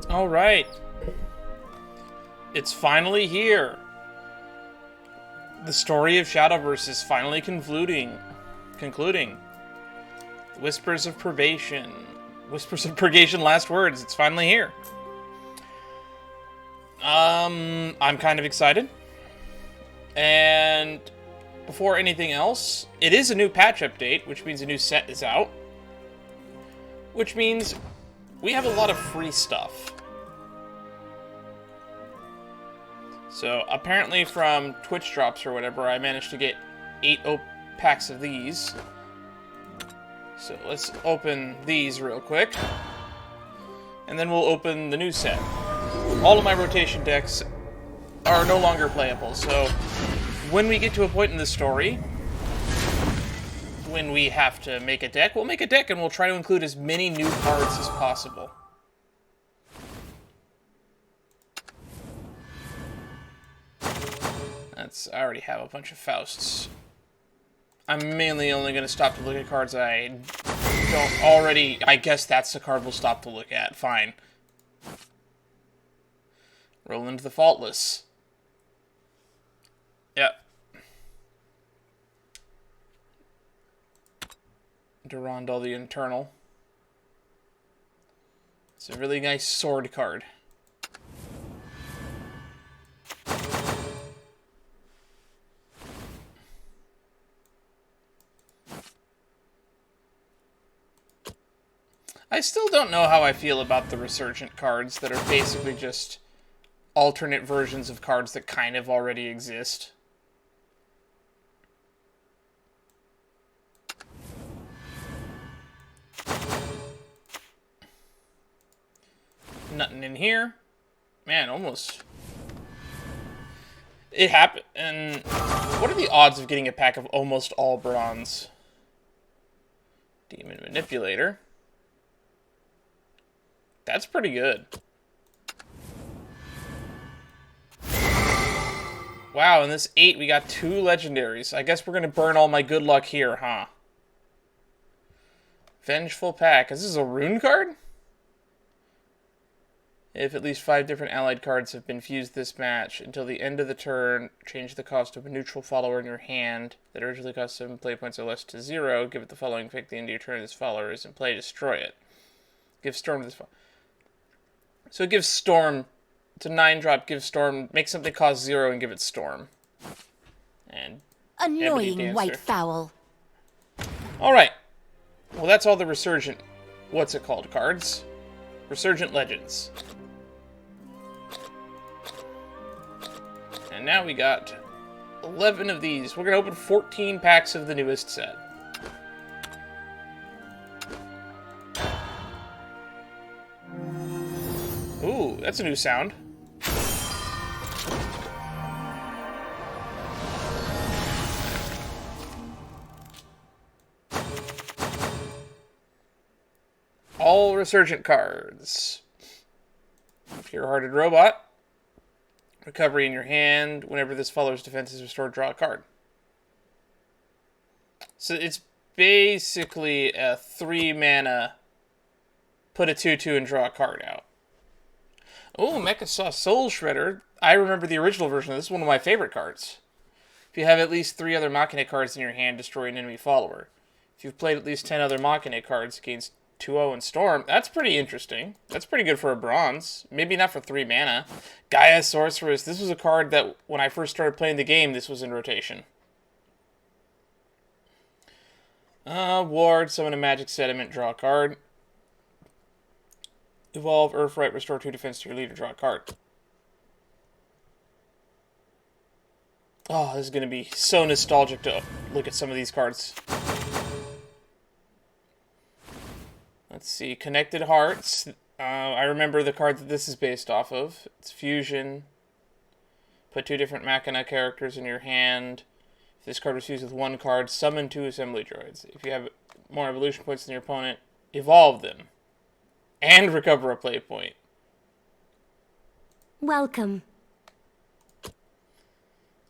All right. It's finally here. The story of Shadowverse is finally concluding. Whispers of Purgation. Whispers of Purgation last words. It's finally here. I'm kind of excited. And before anything else, it is a new patch update, which means a new set is out. Which means we have a lot of free stuff. So, apparently from Twitch drops or whatever, I managed to get 8 packs of these. So, let's open these real quick. And then we'll open the new set. All of my rotation decks are no longer playable, so when we get to a point in the story when we have to make a deck, we'll make a deck and we'll try to include as many new cards as possible. I already have a bunch of Fausts. I'm mainly only going to stop to look at cards I don't already... I guess that's the card we'll stop to look at. Fine. Roland the Faultless. Yep. Durandal the Internal. It's a really nice sword card. I still don't know how I feel about the Resurgent cards that are basically just alternate versions of cards that kind of already exist. Nothing in here. Man, almost. It happened. And what are the odds of getting a pack of almost all bronze? Demon Manipulator. That's pretty good. Wow, in this 8 we got 2 legendaries. I guess we're going to burn all my good luck here, huh? Vengeful Pack. Is this a rune card? If at least 5 different allied cards have been fused this match, until the end of the turn, change the cost of a neutral follower in your hand that originally cost 7 play points or less to 0. Give it the following effect at the end of your turn. This follower is in play. Destroy it. Give Storm to this follower. So it gives Storm. It's a 9-drop. Give Storm. Make something cost 0 and give it Storm. And annoying white fowl. Alright. Well, that's all the Resurgent... What's it called? Cards? Resurgent Legends. And now we got 11 of these. We're going to open 14 packs of the newest set. Ooh, that's a new sound. All Resurgent cards. Pure-Hearted Robot. Recovery in your hand. Whenever this follower's defense is restored, draw a card. So it's basically a 3-mana, put a 2/2 and draw a card out. Oh, Mecha Soul Shredder. I remember the original version of this. This is one of my favorite cards. If you have at least 3 other Machina cards in your hand, destroy an enemy follower. If you've played at least 10 other Machina cards, against 2/0 and Storm. That's pretty interesting. That's pretty good for a bronze. Maybe not for 3 mana. Gaia Sorceress. This was a card that, when I first started playing the game, this was in rotation. Ward. Summon a Magic Sediment. Draw a card. Evolve Earthright. Restore 2 defense to your leader. Draw a card. Oh, this is going to be so nostalgic to look at some of these cards. Let's see. Connected Hearts. I remember the card that this is based off of. It's Fusion. Put 2 different Machina characters in your hand. If this card was fused with 1 card, summon 2 assembly droids. If you have more evolution points than your opponent, evolve them. And recover a play point. Welcome.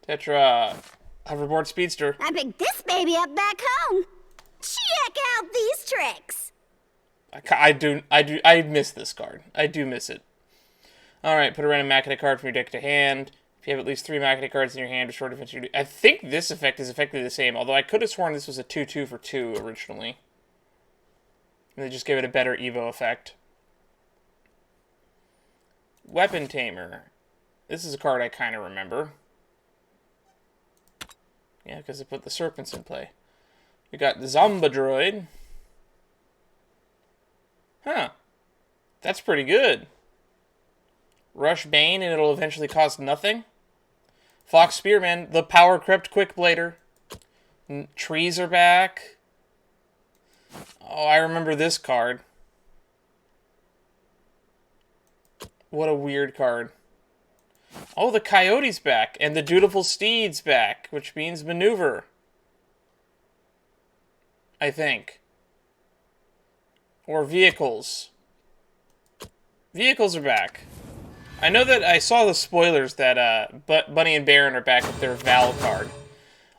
Tetra. Hoverboard Speedster. I picked this baby up back home. Check out these tricks. I miss this card. I do miss it. Alright, put a random Machina card from your deck to hand. If you have at least 3 Machina cards in your hand, restore defense. I think this effect is effectively the same, although I could have sworn this was a 2/2 for 2 originally. And they just gave it a better Evo effect. Weapon Tamer. This is a card I kind of remember. Yeah, because they put the serpents in play. We got the Zomba Droid. Huh. That's pretty good. Rush Bane, and it'll eventually cost nothing. Fox Spearman, the Power Crept Quickblader. Trees are back. Oh, I remember this card. What a weird card. Oh, the Coyote's back, and the Dutiful Steed's back, which means maneuver. I think. Or vehicles. Vehicles are back. I know that I saw the spoilers that Bunny and Baron are back with their Val card.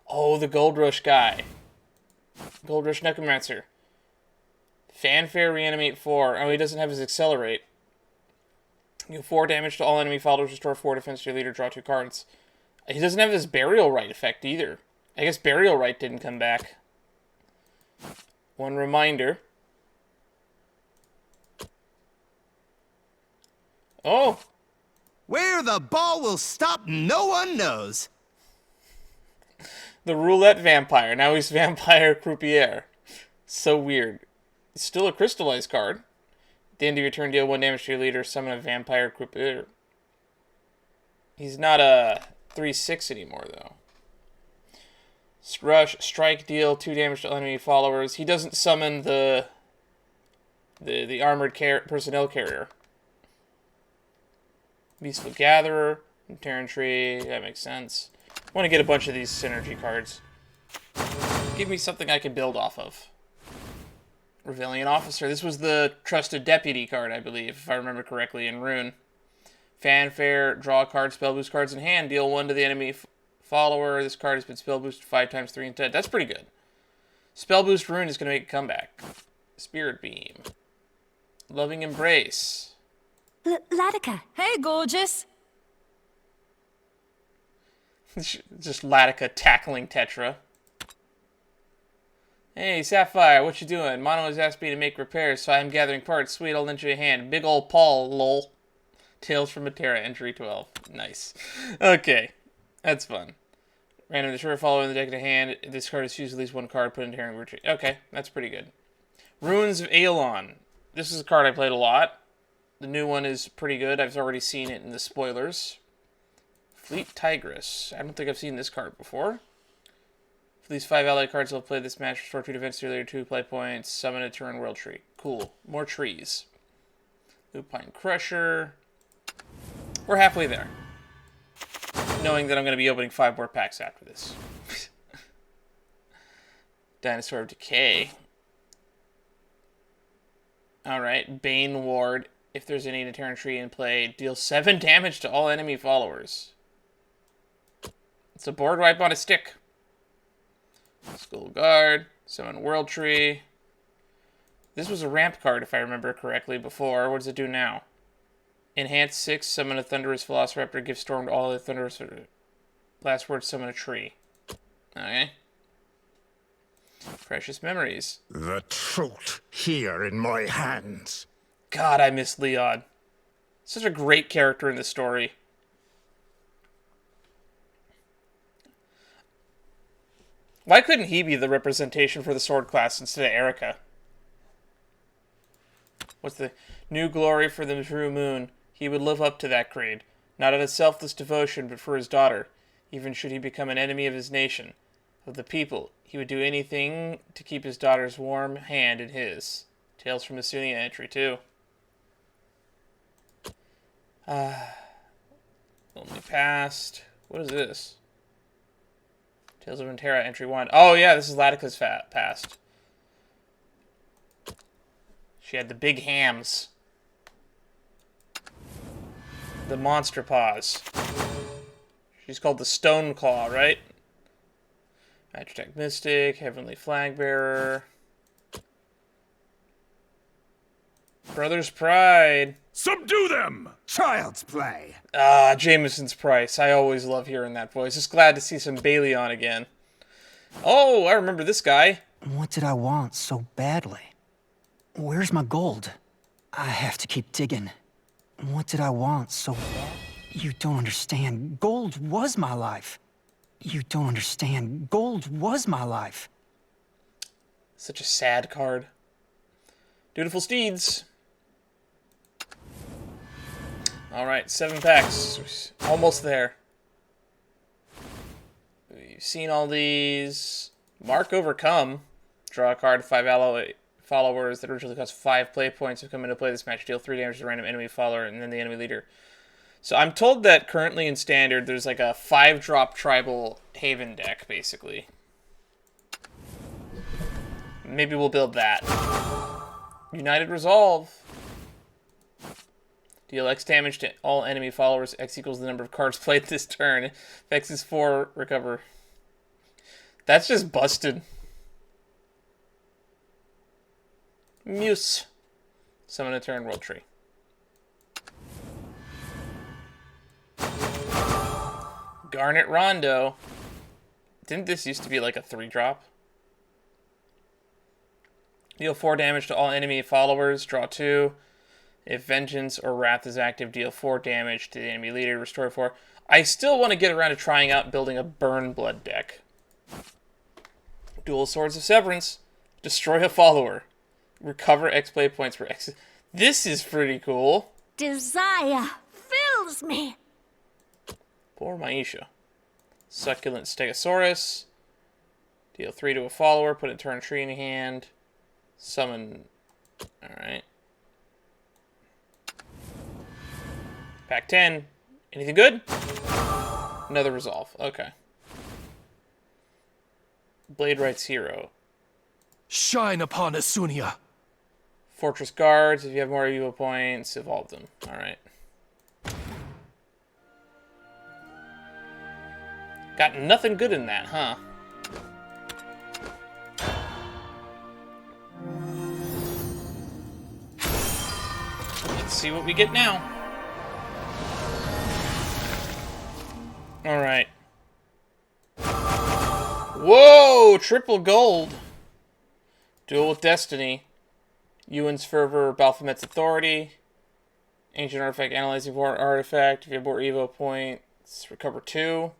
Oh, the Gold Rush guy. Gold Rush Necromancer. Fanfare Reanimate 4. Oh, he doesn't have his Accelerate. You do 4 damage to all enemy followers, restore 4 defense to your leader, draw 2 cards. He doesn't have this Burial Rite effect either. I guess Burial Rite didn't come back. One reminder. Oh! Where the ball will stop, no one knows. The Roulette Vampire. Now he's Vampire Croupier. So weird. It's still a crystallized card. At the end of your turn, deal 1 damage to your leader, summon a Vampire Croupier. He's not a 3/6 anymore, though. Rush, strike, deal 2 damage to enemy followers. He doesn't summon the armored personnel carrier. Beastful Gatherer, Terran Tree, that makes sense. I want to get a bunch of these synergy cards. Give me something I can build off of. Rebellion Officer. This was the Trusted Deputy card, I believe, if I remember correctly, in Rune. Fanfare, draw a card, spell boost cards in hand, deal 1 to the enemy follower. This card has been spell boosted 5 times 3 and 10. That's pretty good. Spell boost Rune is going to make a comeback. Spirit Beam. Loving Embrace. Latika. Hey, gorgeous. Just Latika tackling Tetra. Hey, Sapphire, what you doing? Mono has asked me to make repairs, so I'm gathering parts. Sweet, I'll lend you a hand. Big ol' Paul, lol. Tales from Matera, entry 12. Nice. Okay, that's fun. Random destroyer follower in the deck to hand. This card is used at least 1 card, put into Herring Retreat. Okay, that's pretty good. Ruins of Aelon. This is a card I played a lot. The new one is pretty good. I've already seen it in the spoilers. Fleet Tigress. I don't think I've seen this card before. For these 5 allied cards, I'll play this match. Restore 2 defense to your leader, 2 play points. Summon a turn world tree. Cool. More trees. Lupine Crusher. We're halfway there. Knowing that I'm going to be opening 5 more packs after this. Dinosaur of Decay. Alright. Bane Ward. If there's any Terran Tree in play, deal 7 damage to all enemy followers. It's a board wipe on a stick. Skull Guard. Summon World Tree. This was a ramp card, if I remember correctly, before. What does it do now? Enhance 6, summon a Thunderous Velociraptor, give Storm to all the Thunderous... Last word, summon a tree. Okay. Precious Memories. The truth here in my hands. God, I miss Leon. Such a great character in the story. Why couldn't he be the representation for the sword class instead of Erica? What's the new glory for the true moon? He would live up to that creed, not out of selfless devotion, but for his daughter. Even should he become an enemy of his nation, of the people, he would do anything to keep his daughter's warm hand in his. Tales from Masunia entry 2. Only Past. What is this? Tales of Runeterra entry 1. Oh yeah, this is Latika's past. She had the big hams. The monster paws. She's called the Stone Claw, right? Magic Mystic, Heavenly Flagbearer. Brother's Pride. Subdue them! Child's play. Ah, Jameson's Price. I always love hearing that voice. Just glad to see some Bailey on again. Oh, I remember this guy. What did I want so badly? Where's my gold? I have to keep digging. What did I want so bad? You don't understand. Gold was my life. You don't understand. Gold was my life. Such a sad card. Dutiful Steeds. Alright, 7 packs. Almost there. We've seen all these. Mark Overcome. Draw a card, 5 ally followers that originally cost 5 play points have come into play this match. Deal 3 damage to a random enemy follower and then the enemy leader. So I'm told that currently in Standard there's like a 5-drop tribal Haven deck, basically. Maybe we'll build that. United Resolve. Deal X damage to all enemy followers. X equals the number of cards played this turn. If X is 4, recover. That's just busted. Muse. Summon a turn World Tree. Garnet Rondo. Didn't this used to be like a 3-drop? Deal 4 damage to all enemy followers. Draw 2. If Vengeance or Wrath is active, deal 4 damage to the enemy leader. Restore 4. I still want to get around to trying out building a Burn Blood deck. Dual Swords of Severance. Destroy a follower. Recover X play points for X. This is pretty cool. Desire fills me. Poor Maisha. Succulent Stegosaurus. Deal 3 to a follower. Put a turn tree in hand. Summon. Alright. Pack 10. Anything good? Another Resolve. Okay. Blade Right's Hero. Shine upon Asunia. Fortress Guards. If you have more Evo points, evolve them. Alright. Got nothing good in that, huh? Let's see what we get now. Alright. Whoa! Triple gold. Duel with Destiny. Ewan's Fervor, Baphomet's Authority. Ancient Artifact, Analyzing for Artifact. If you have more Evo points, recover 2.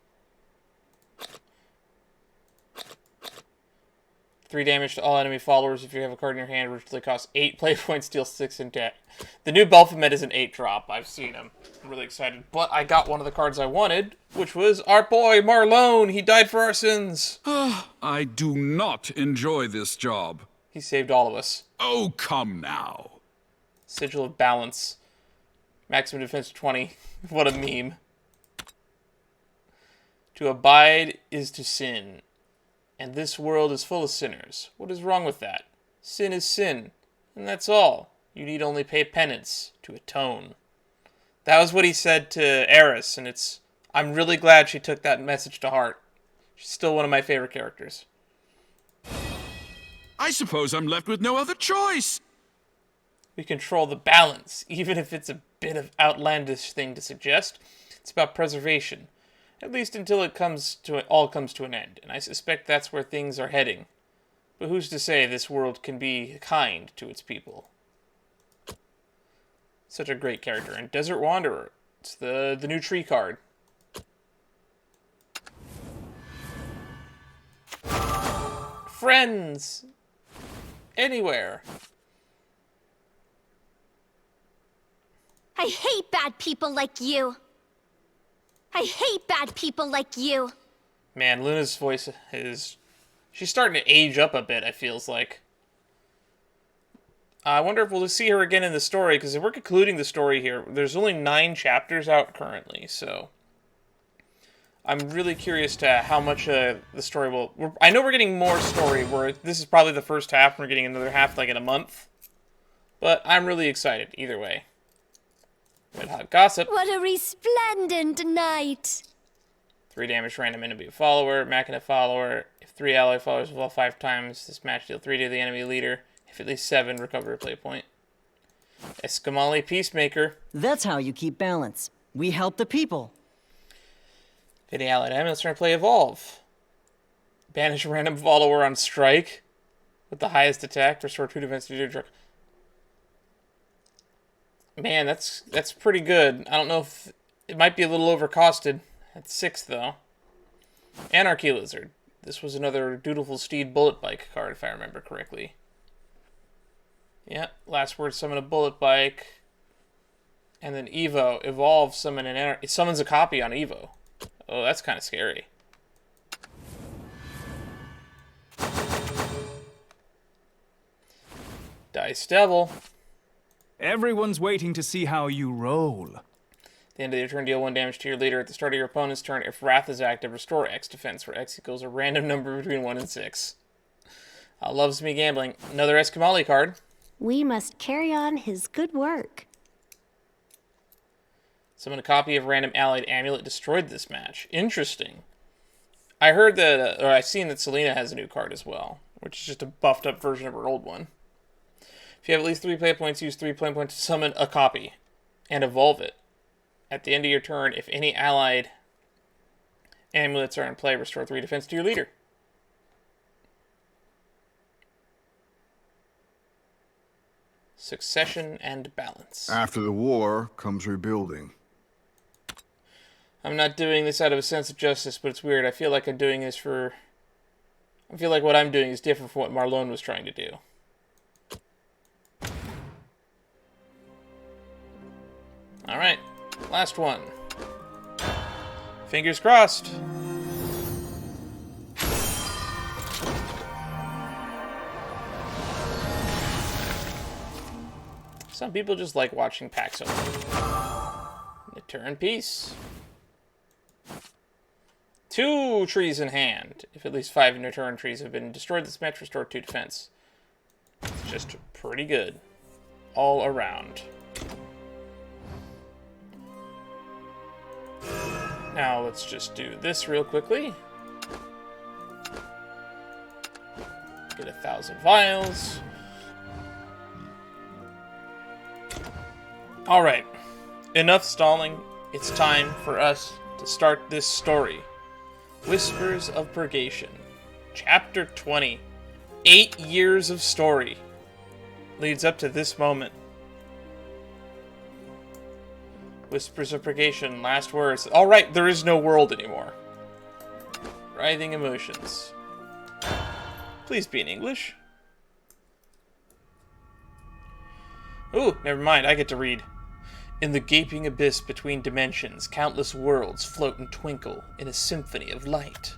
3 damage to all enemy followers if you have a card in your hand, which usually costs 8 play points, deal 6 in debt. The new Baphomet is an 8-drop. I've seen him. I'm really excited. But I got one of the cards I wanted, which was our boy Marlone. He died for our sins. I do not enjoy this job. He saved all of us. Oh, come now. Sigil of Balance. Maximum defense 20. What a meme. To abide is to sin. And this world is full of sinners. What is wrong with that? Sin is sin. And that's all. You need only pay penance to atone. That was what he said to Eris, and I'm really glad she took that message to heart. She's still one of my favorite characters. I suppose I'm left with no other choice. We control the balance, even if it's a bit of outlandish thing to suggest. It's about preservation. At least until it all comes to an end, and I suspect that's where things are heading. But who's to say this world can be kind to its people? Such a great character. And Desert Wanderer. It's the new tree card. Friends! Anywhere. I hate bad people like you. I hate bad people like you. Man, Luna's voice is... She's starting to age up a bit, it feels like. I wonder if we'll see her again in the story, because if we're concluding the story here, there's only 9 chapters out currently, so... I'm really curious to how much the story will... I know we're getting more story, where this is probably the first half, and we're getting another half like in a month. But I'm really excited, either way. Red Hot Gossip. What a resplendent night. 3 damage random enemy follower, Machina follower. If 3 ally followers evolve 5 times, this match deal 3 to the enemy leader. If at least 7, recover a play point. Escamali Peacemaker. That's how you keep balance. We help the people. If any allied amulets trying to play Evolve. Banish a random follower on strike with the highest attack. Restore 2 defense to your truck. Man, that's pretty good. I don't know if it might be a little overcosted. At 6 though. Anarchy Lizard. This was another Dutiful Steed Bullet Bike card, if I remember correctly. Yeah, last word, summon a Bullet Bike. And then Evo, Evolve, summon an it summons a copy on Evo. Oh, that's kind of scary. Dice Devil. Everyone's waiting to see how you roll. At the end of your turn, deal 1 damage to your leader. At the start of your opponent's turn, if Wrath is active, restore X defense, where X equals a random number between 1 and 6. Loves me gambling. Another Escamali card. We must carry on his good work. Summon a copy of random allied amulet destroyed this match. Interesting. I heard that, or I've seen that Selena has a new card as well, which is just a buffed up version of her old one. If you have at least 3 play points, use 3 play points to summon a copy and evolve it. At the end of your turn, if any allied amulets are in play, restore 3 defense to your leader. Succession and balance. After the war comes rebuilding. I'm not doing this out of a sense of justice, but it's weird. I feel like I'm doing this for... I feel like what I'm doing is different from what Marlon was trying to do. Alright, last one. Fingers crossed. Some people just like watching packs open. Turn piece. 2 trees in hand. If at least 5 Return trees have been destroyed this match, restore 2 defense. It's just pretty good. All around. Now let's just do this real quickly. Get 1,000 vials. Alright. Enough stalling. It's time for us to start this story. Whispers of Purgation. Chapter 20. 8 years of story. Leads up to this moment. Whispers of Purgation, last words. Alright, there is no world anymore. Writhing emotions. Please be in English. Ooh, never mind, I get to read. In the gaping abyss between dimensions, countless worlds float and twinkle in a symphony of light.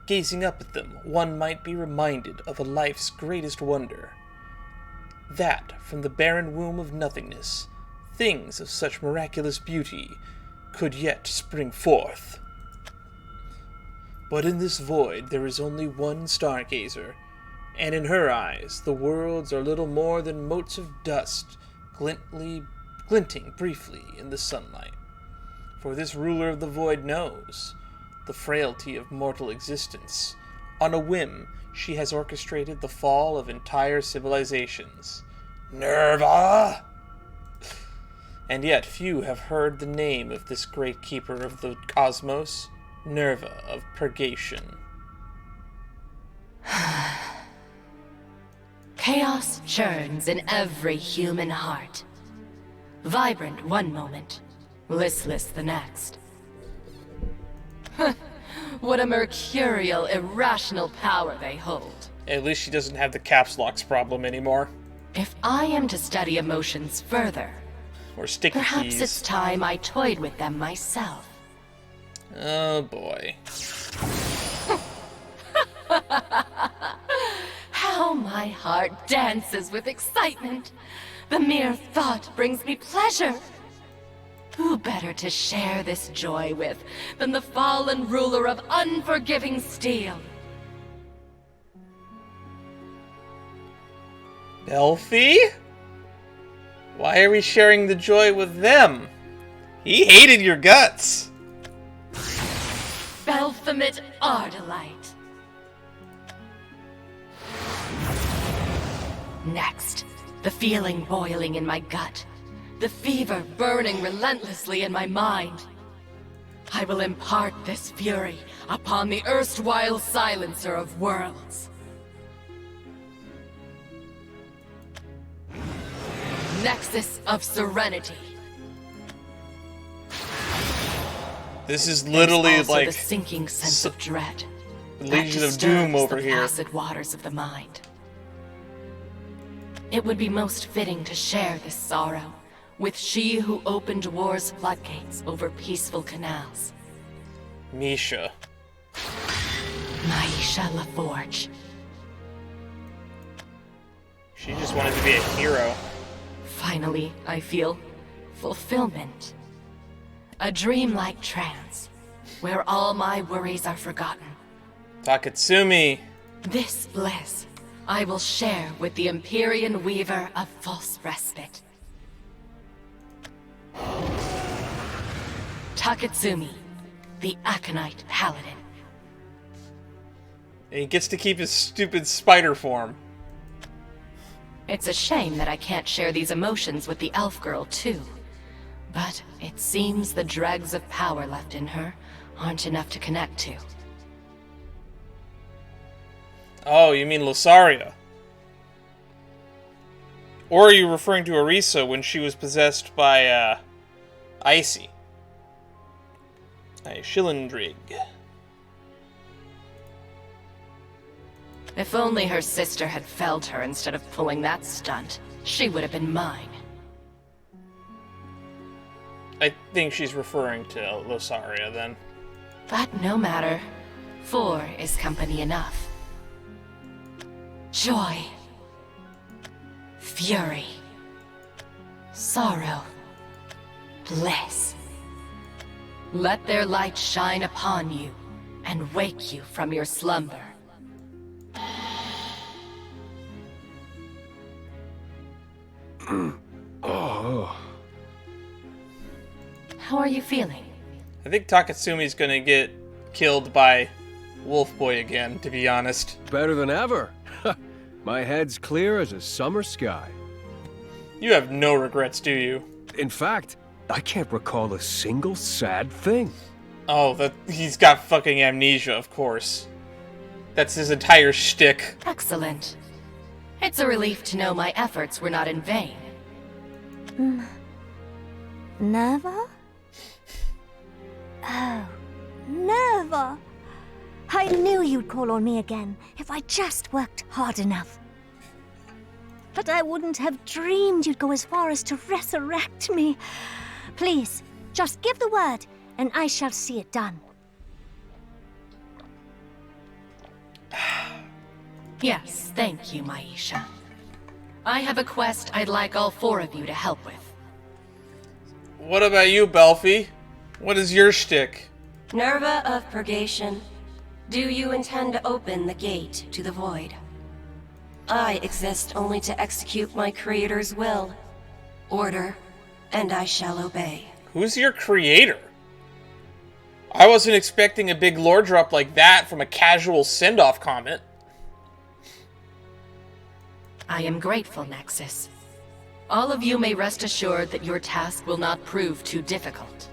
Gazing up at them, one might be reminded of a life's greatest wonder. That, from the barren womb of nothingness, things of such miraculous beauty could yet spring forth. But in this void there is only one stargazer, and in her eyes the worlds are little more than motes of dust, glinting briefly in the sunlight. For this ruler of the void knows the frailty of mortal existence. On a whim, she has orchestrated the fall of entire civilizations. Nerva! And yet few have heard the name of this great keeper of the cosmos, Nerva of Purgation. Chaos churns in every human heart. Vibrant one moment, listless the next. What a mercurial, irrational power they hold. At least she doesn't have the caps locks problem anymore. If I am to study emotions further, Or sticky perhaps keys. it's time I toyed with them myself. Oh boy. How my heart dances with excitement. The mere thought brings me pleasure. Who better to share this joy with than the fallen ruler of unforgiving steel? Elfie? Why are we sharing the joy with them? He hated your guts. Belphamit Ardalite. Next, The feeling boiling in my gut. The fever burning relentlessly in my mind. I will impart this fury upon the erstwhile silencer of worlds. Nexus of Serenity. This is literally also like the sinking sense of dread. Legion that of Doom disturbs over the here. placid waters of the mind. It would be most fitting to share this sorrow with she who opened war's floodgates over peaceful canals. Misha. Maisha LaForge. She just wanted to be a hero. Finally, I feel fulfillment. A dreamlike trance, where all my worries are forgotten. Takatsumi. This bliss I will share with the Empyrean Weaver of False Respite. Takatsumi, the Aconite Paladin. And he gets to keep his stupid spider form. It's a shame that I can't share these emotions with the elf girl, too. But it seems the dregs of power left in her aren't enough to connect to. Oh, you mean Losaria? Or are you referring to Arisa when she was possessed by, Icy? A Shillendrig. If only her sister had felled her instead of pulling that stunt, she would have been mine. I think she's referring to Losaria, then. But no matter. 4 is company enough. Joy. Fury. Sorrow. Bliss. Let their light shine upon you and wake you from your slumber. How are you feeling? I think Takatsumi's gonna get killed by Wolf Boy again, to be honest. Better than ever. My head's clear as a summer sky. You have no regrets, do you? In fact, I can't recall a single sad thing. Oh, he's got fucking amnesia, of course. That's his entire shtick. Excellent. It's a relief to know my efforts were not in vain. Never? Oh, never. I knew you'd call on me again if I just worked hard enough. But I wouldn't have dreamed you'd go as far as to resurrect me. Please, just give the word, and I shall see it done. Yes, thank you, Maisha. I have a quest I'd like all 4 of you to help with. What about you, Belfie? What is your shtick? Nerva of Purgation, do you intend to open the gate to the void? I exist only to execute my creator's will. Order, and I shall obey. Who's your creator? I wasn't expecting a big lore drop like that from a casual send-off comment. I am grateful, Nexus. All of you may rest assured that your task will not prove too difficult.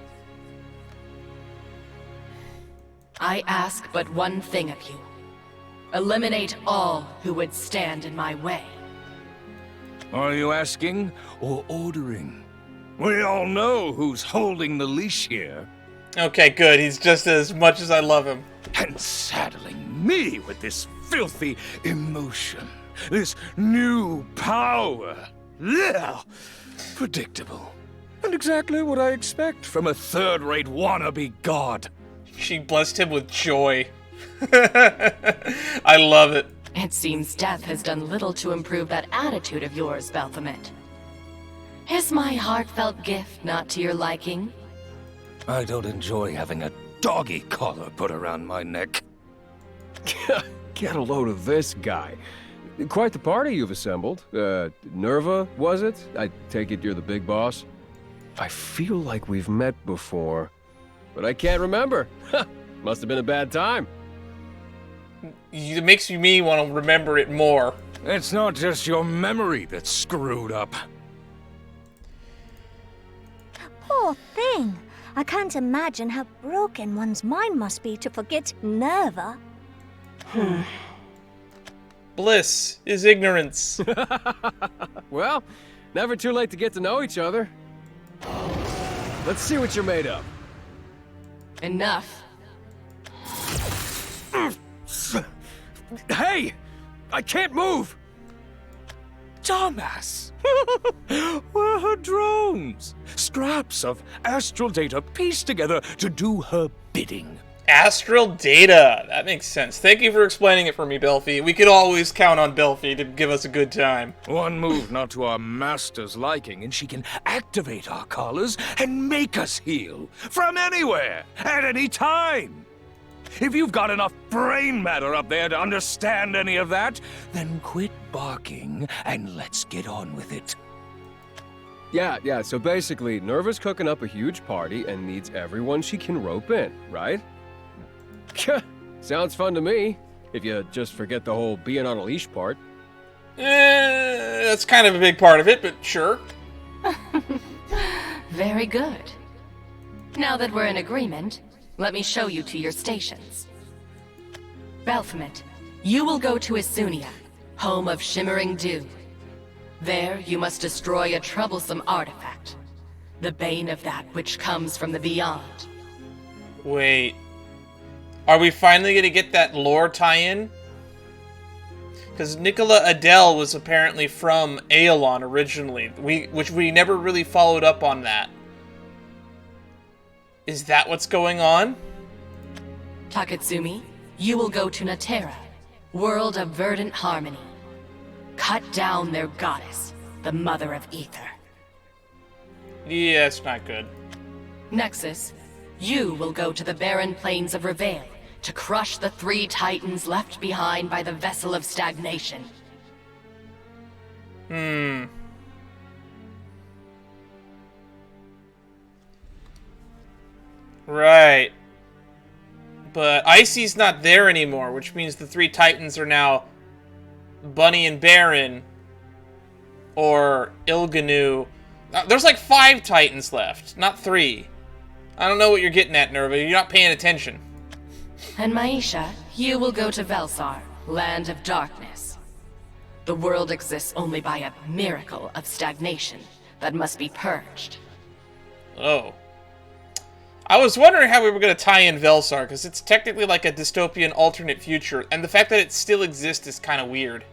I ask but one thing of you. Eliminate all who would stand in my way. Are you asking or ordering? We all know who's holding the leash here. Okay, good. He's just as much as I love him. And saddling me with this filthy emotion. This new power. Ugh. Predictable. And exactly what I expect from a third-rate wannabe god. She blessed him with joy. I love it. It seems death has done little to improve that attitude of yours, Baphomet. Is my heartfelt gift not to your liking? I don't enjoy having a doggy collar put around my neck. Get a load of this guy. Quite the party you've assembled. Nerva, was it? I take it you're the big boss? I feel like we've met before, but I can't remember. Must have been a bad time. It makes me want to remember it more. It's not just your memory that's screwed up. Poor thing. I can't imagine how broken one's mind must be to forget Nerva. Bliss is ignorance. Well, never too late to get to know each other. Let's see what you're made of. Enough. Hey! I can't move! Dumbass! We're her drones! Scraps of astral data pieced together to do her bidding. Astral data. That makes sense. Thank you for explaining it for me, Belfie. We could always count on Belfie to give us a good time. One move not to our master's liking, and she can activate our collars and make us heal. From anywhere, at any time. If you've got enough brain matter up there to understand any of that, then quit barking and let's get on with it. Yeah, so basically, Nerva's cooking up a huge party and needs everyone she can rope in, right? Sounds fun to me, if you just forget the whole being on a leash part. That's kind of a big part of it, but sure. Very good. Now that we're in agreement, let me show you to your stations. Baphomet, you will go to Isunia, home of Shimmering Dew. There, you must destroy a troublesome artifact, the bane of that which comes from the beyond. Wait. Are we finally going to get that lore tie-in? Because Nicola Adele was apparently from Aeolon originally, which we never really followed up on that. Is that what's going on? Taketsumi, you will go to Natera, world of verdant harmony. Cut down their goddess, the mother of ether. Yeah, it's not good. Nexus, you will go to the barren plains of Reveil to crush the 3 titans left behind by the vessel of stagnation. Right. But Icy's not there anymore, which means the 3 titans are now Bunny and Baron, or Ilganu. There's like 5 titans left, not 3. I don't know what you're getting at, Nerva. You're not paying attention. And Maisha, you will go to Velsar, land of darkness. The world exists only by a miracle of stagnation that must be purged. Oh. I was wondering how we were going to tie in Velsar, because it's technically like a dystopian alternate future, and the fact that it still exists is kind of weird.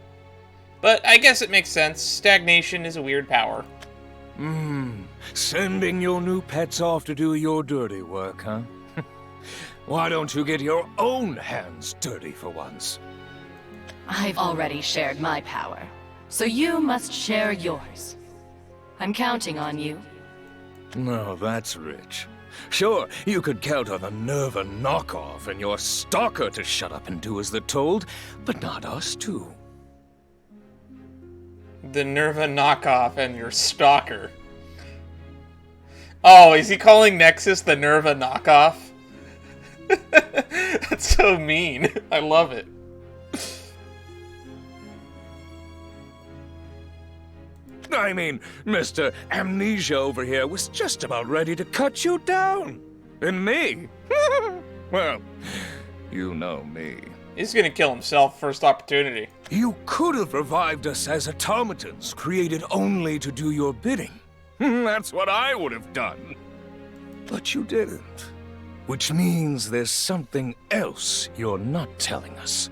But I guess it makes sense. Stagnation is a weird power. Sending your new pets off to do your dirty work, huh? Why don't you get your own hands dirty for once? I've already shared my power, so you must share yours. I'm counting on you. No, that's rich. Sure, you could count on the Nerva knockoff and your stalker to shut up and do as they're told, but not us two. The Nerva knockoff and your stalker. Oh, is he calling Nexus the Nerva knockoff? That's so mean. I love it. I mean, Mr. Amnesia over here was just about ready to cut you down. And me? Well, you know me. He's gonna kill himself first opportunity. You could have revived us as automatons, created only to do your bidding. That's what I would have done. But you didn't. Which means there's something else you're not telling us.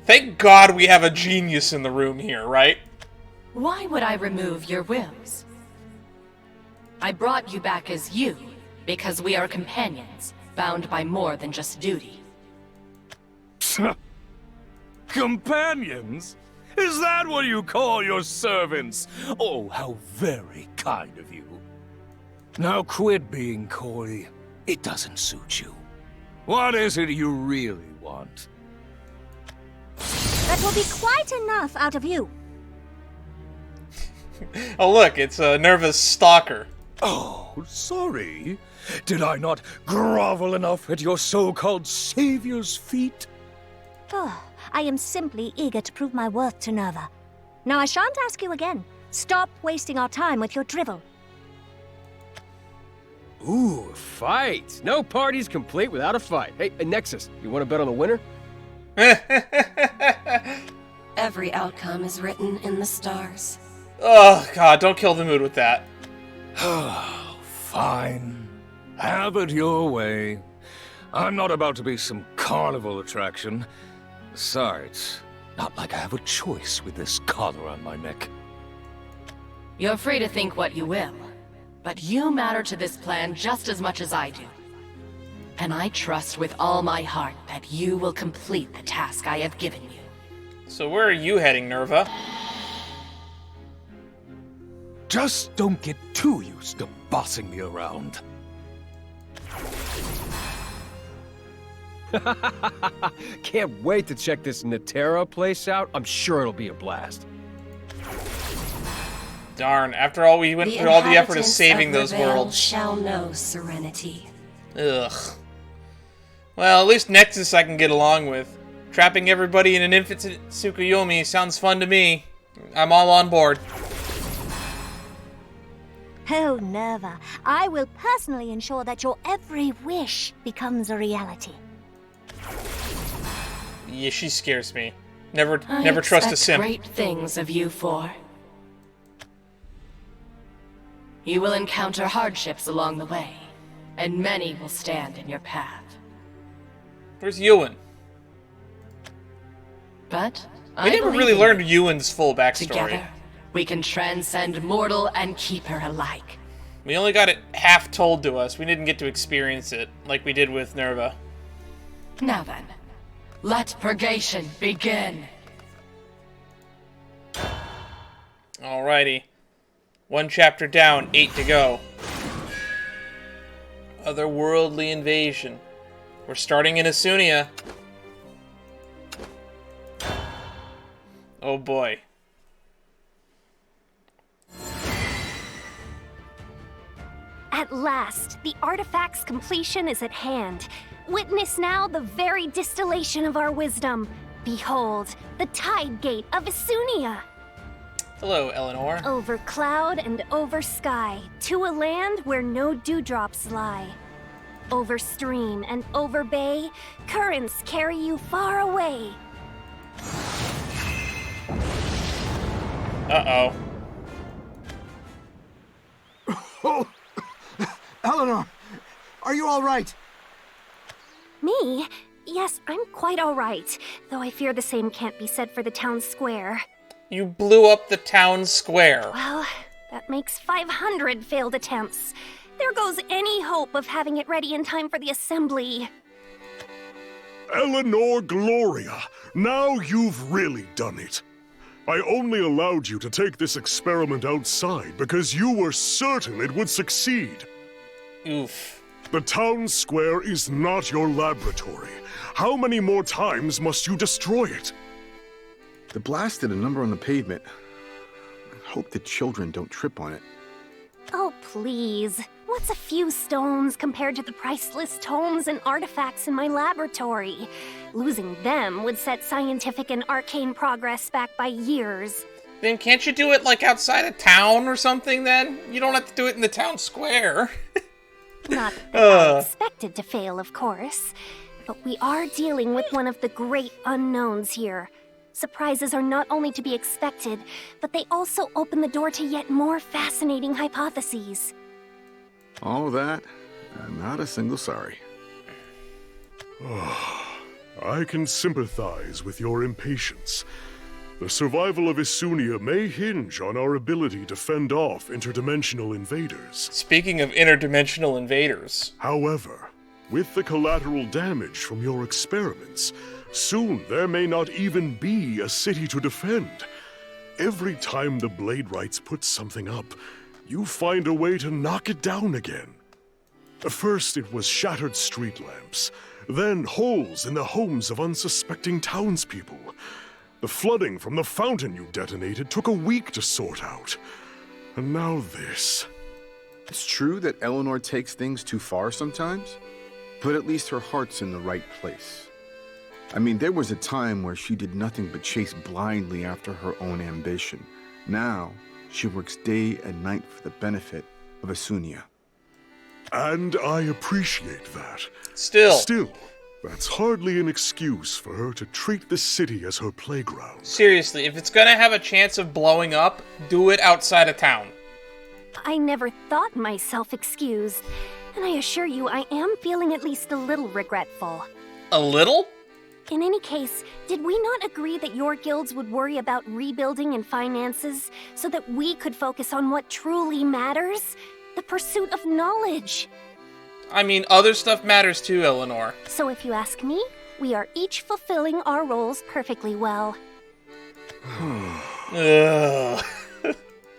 Thank God we have a genius in the room here, right? Why would I remove your wills? I brought you back as you, because we are companions, bound by more than just duty. Companions? Is that what you call your servants? Oh, how very kind of you. Now quit being coy. It doesn't suit you. What is it you really want? That will be quite enough out of you. Oh look, it's Nerva's stalker. Oh, sorry. Did I not grovel enough at your so-called savior's feet? Oh, I am simply eager to prove my worth to Nerva. Now, I shan't ask you again. Stop wasting our time with your drivel. Ooh, a fight. No party's complete without a fight. Hey, Nexus, you want to bet on the winner? Every outcome is written in the stars. Oh, God, don't kill the mood with that. Fine. Have it your way. I'm not about to be some carnival attraction. Besides, not like I have a choice with this collar on my neck. You're free to think what you will, but you matter to this plan just as much as I do. And I trust with all my heart that you will complete the task I have given you. So where are you heading, Nerva? Just don't get too used to bossing me around. Can't wait to check this Natera place out. I'm sure it'll be a blast. Darn, after all we went through all the effort of saving those worlds. Shall know serenity. Ugh. Well, at least Nexus I can get along with. Trapping everybody in an infant Tsukuyomi sounds fun to me. I'm all on board. Oh, Nerva, I will personally ensure that your every wish becomes a reality. Yeah, she scares me. Never I trust a expect simp. great things of you four. You will encounter hardships along the way, and many will stand in your path. Where's Ewan? But We never really learned Ewan's full backstory. Together, we can transcend mortal and keeper alike. We only got it half told to us. We didn't get to experience it like we did with Nerva. Now then, let Purgation begin. Alrighty. 1 chapter down, 8 to go. Otherworldly invasion. We're starting in Asunia. Oh boy. At last, the artifact's completion is at hand. Witness now the very distillation of our wisdom. Behold, the tide gate of Isunia. Hello, Eleanor. Over cloud and over sky, to a land where no dewdrops lie. Over stream and over bay, currents carry you far away. Uh-oh. Oh, Eleanor, are you all right? Me? Yes, I'm quite all right, though I fear the same can't be said for the town square. You blew up the town square. Well, that makes 500 failed attempts. There goes any hope of having it ready in time for the assembly. Eleanor Gloria, now you've really done it. I only allowed you to take this experiment outside because you were certain it would succeed. Oof. The town square is not your laboratory. How many more times must you destroy it? The blast did a number on the pavement. I hope the children don't trip on it. Oh, please. What's a few stones compared to the priceless tomes and artifacts in my laboratory? Losing them would set scientific and arcane progress back by years. Then can't you do it, like, outside of town or something, then? You don't have to do it in the town square. Not that I expected to fail, of course. But we are dealing with one of the great unknowns here. Surprises are not only to be expected, but they also open the door to yet more fascinating hypotheses. All that, not a single sorry. I can sympathize with your impatience. The survival of Isunia may hinge on our ability to fend off interdimensional invaders. Speaking of interdimensional invaders. However, with the collateral damage from your experiments, soon there may not even be a city to defend. Every time the Bladerites put something up, you find a way to knock it down again. First it was shattered street lamps, then holes in the homes of unsuspecting townspeople. The flooding from the fountain you detonated took a week to sort out. And now this. It's true that Eleanor takes things too far sometimes, but at least her heart's in the right place. I mean, there was a time where she did nothing but chase blindly after her own ambition. Now, she works day and night for the benefit of Asunia. And I appreciate that. Still, that's hardly an excuse for her to treat the city as her playground. seriously, if it's gonna have a chance of blowing up, do it outside of town. I never thought myself excused, and I assure you I am feeling at least a little regretful. A little? In any case, did we not agree that your guilds would worry about rebuilding and finances so that we could focus on what truly matters? The pursuit of knowledge. I mean, other stuff matters too, Eleanor. So if you ask me, we are each fulfilling our roles perfectly well. Ugh.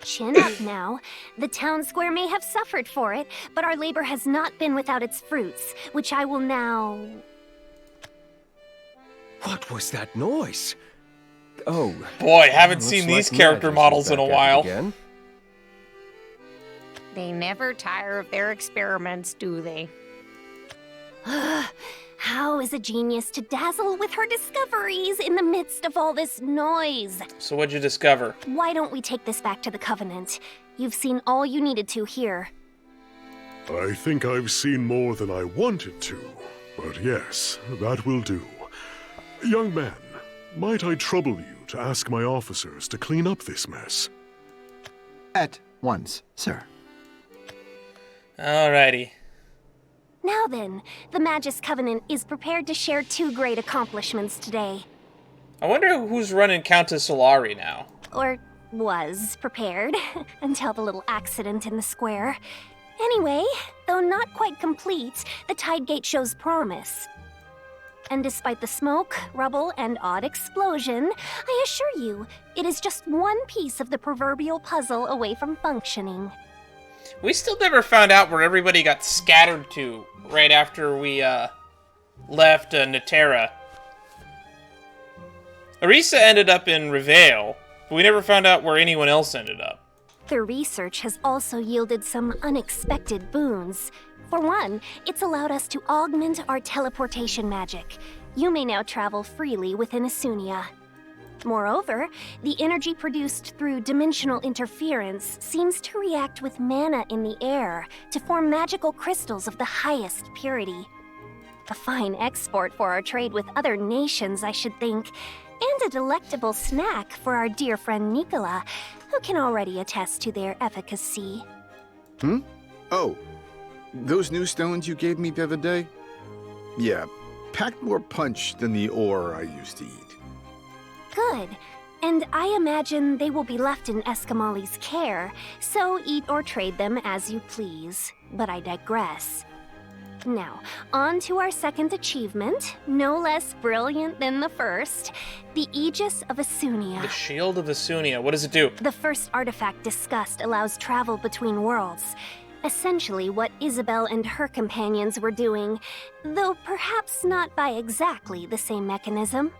Chin up now. The town square may have suffered for it, but our labor has not been without its fruits, which I will now... What was that noise? Oh. Boy, haven't looks seen like these character Maggie's models in back a at it while. again. They never tire of their experiments, do they? How is a genius to dazzle with her discoveries in the midst of all this noise? So what'd you discover? Why don't we take this back to the Covenant? You've seen all you needed to here. I think I've seen more than I wanted to, but yes, that will do. Young man, might I trouble you to ask my officers to clean up this mess? At once, sir. Alrighty. Now then, the Magus Covenant is prepared to share two great accomplishments today. I wonder who's running Countess Solari now. Or was prepared, until the little accident in the square. Anyway, though not quite complete, the Tide Gate shows promise. And despite the smoke, rubble, and odd explosion, I assure you, it is just one piece of the proverbial puzzle away from functioning. We still never found out where everybody got scattered to right after we left Natera. Arisa ended up in Revale, but we never found out where anyone else ended up. The research has also yielded some unexpected boons. For one, it's allowed us to augment our teleportation magic. You may now travel freely within Asunia. Moreover, the energy produced through dimensional interference seems to react with mana in the air to form magical crystals of the highest purity. A fine export for our trade with other nations, I should think, and a delectable snack for our dear friend Nicola, who can already attest to their efficacy. Oh, those new stones you gave me the other day? Yeah, packed more punch than the ore I used to eat. Good. And I imagine they will be left in Escamali's care, so eat or trade them as you please. But I digress. Now, on to our second achievement, no less brilliant than the first, the Aegis of Asunia. The Shield of Asunia, what does it do? The first artifact discussed allows travel between worlds. Essentially what Isabel and her companions were doing, though perhaps not by exactly the same mechanism.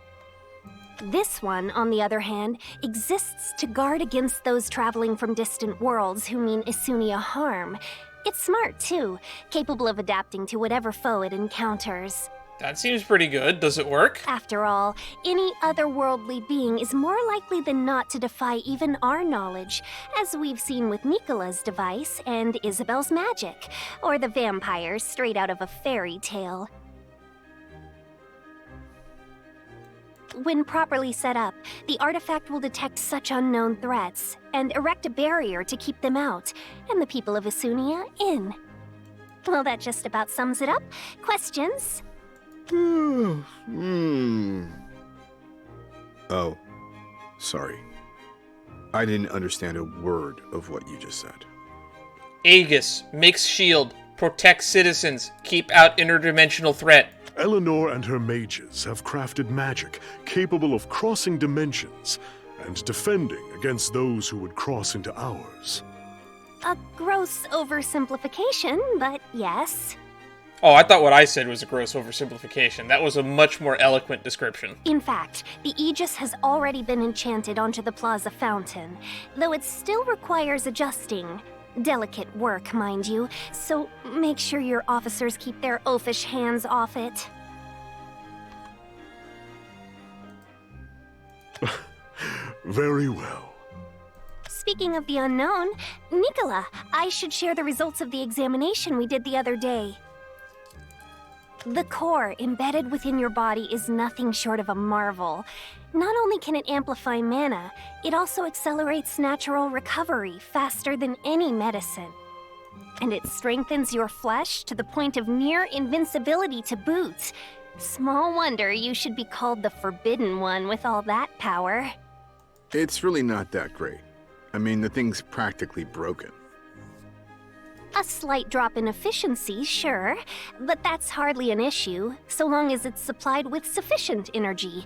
This one, on the other hand, exists to guard against those traveling from distant worlds who mean Asunia harm. It's smart, too, capable of adapting to whatever foe it encounters. That seems pretty good. Does it work? After all, any otherworldly being is more likely than not to defy even our knowledge, as we've seen with Nicola's device and Isabel's magic, or the vampires straight out of a fairy tale. When properly set up, the artifact will detect such unknown threats and erect a barrier to keep them out, and the people of Asunia in. Well, that just about sums it up. Questions? Oh, sorry. I didn't understand a word of what you just said. Aegis, makes shield, protects citizens, keep out interdimensional threat. Eleanor and her mages have crafted magic capable of crossing dimensions and defending against those who would cross into ours. A gross oversimplification, but yes. Oh, I thought what I said was a gross oversimplification. That was a much more eloquent description. In fact, the Aegis has already been enchanted onto the Plaza Fountain, though it still requires adjusting. Delicate work, mind you, so make sure your officers keep their oafish hands off it. Very well. Speaking of the unknown, Nicola, I should share the results of the examination we did the other day. The core embedded within your body is nothing short of a marvel. Not only can it amplify mana, it also accelerates natural recovery faster than any medicine. And it strengthens your flesh to the point of near invincibility to boot. Small wonder you should be called the Forbidden One with all that power. It's really not that great. I mean, the thing's practically broken. A slight drop in efficiency, sure, but that's hardly an issue, so long as it's supplied with sufficient energy.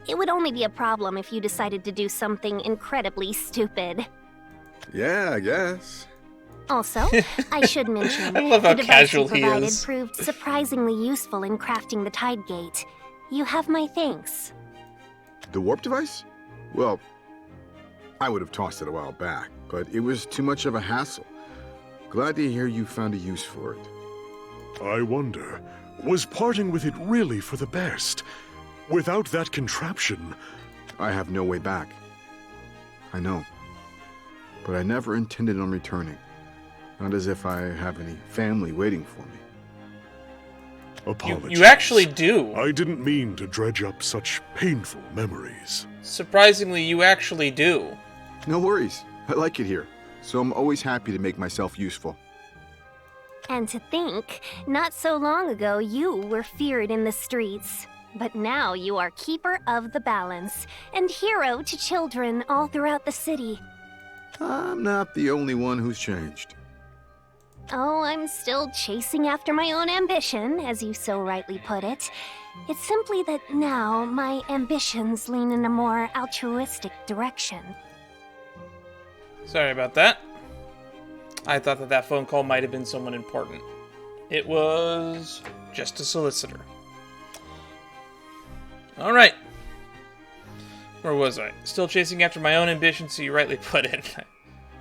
It would only be a problem if you decided to do something incredibly stupid. Yeah, I guess. Also, I should mention, I love how the device you casual he provided is. proved surprisingly useful in crafting the Tide Gate. You have my thanks. The warp device? Well, I would have tossed it a while back, but it was too much of a hassle. Glad to hear you found a use for it. I wonder, was parting with it really for the best? Without that contraption... I have no way back. I know. But I never intended on returning. Not as if I have any family waiting for me. Apologies. You actually do. I didn't mean to dredge up such painful memories. Surprisingly, you actually do. No worries. I like it here, so I'm always happy to make myself useful. And to think, not so long ago you were feared in the streets. But now you are keeper of the balance, and hero to children all throughout the city. I'm not the only one who's changed. Oh, I'm still chasing after my own ambition, as you so rightly put it. It's simply that now my ambitions lean in a more altruistic direction. Sorry about that. I thought that phone call might have been someone important. It was just a solicitor. Alright. Where was I? Still chasing after my own ambition, so you rightly put it.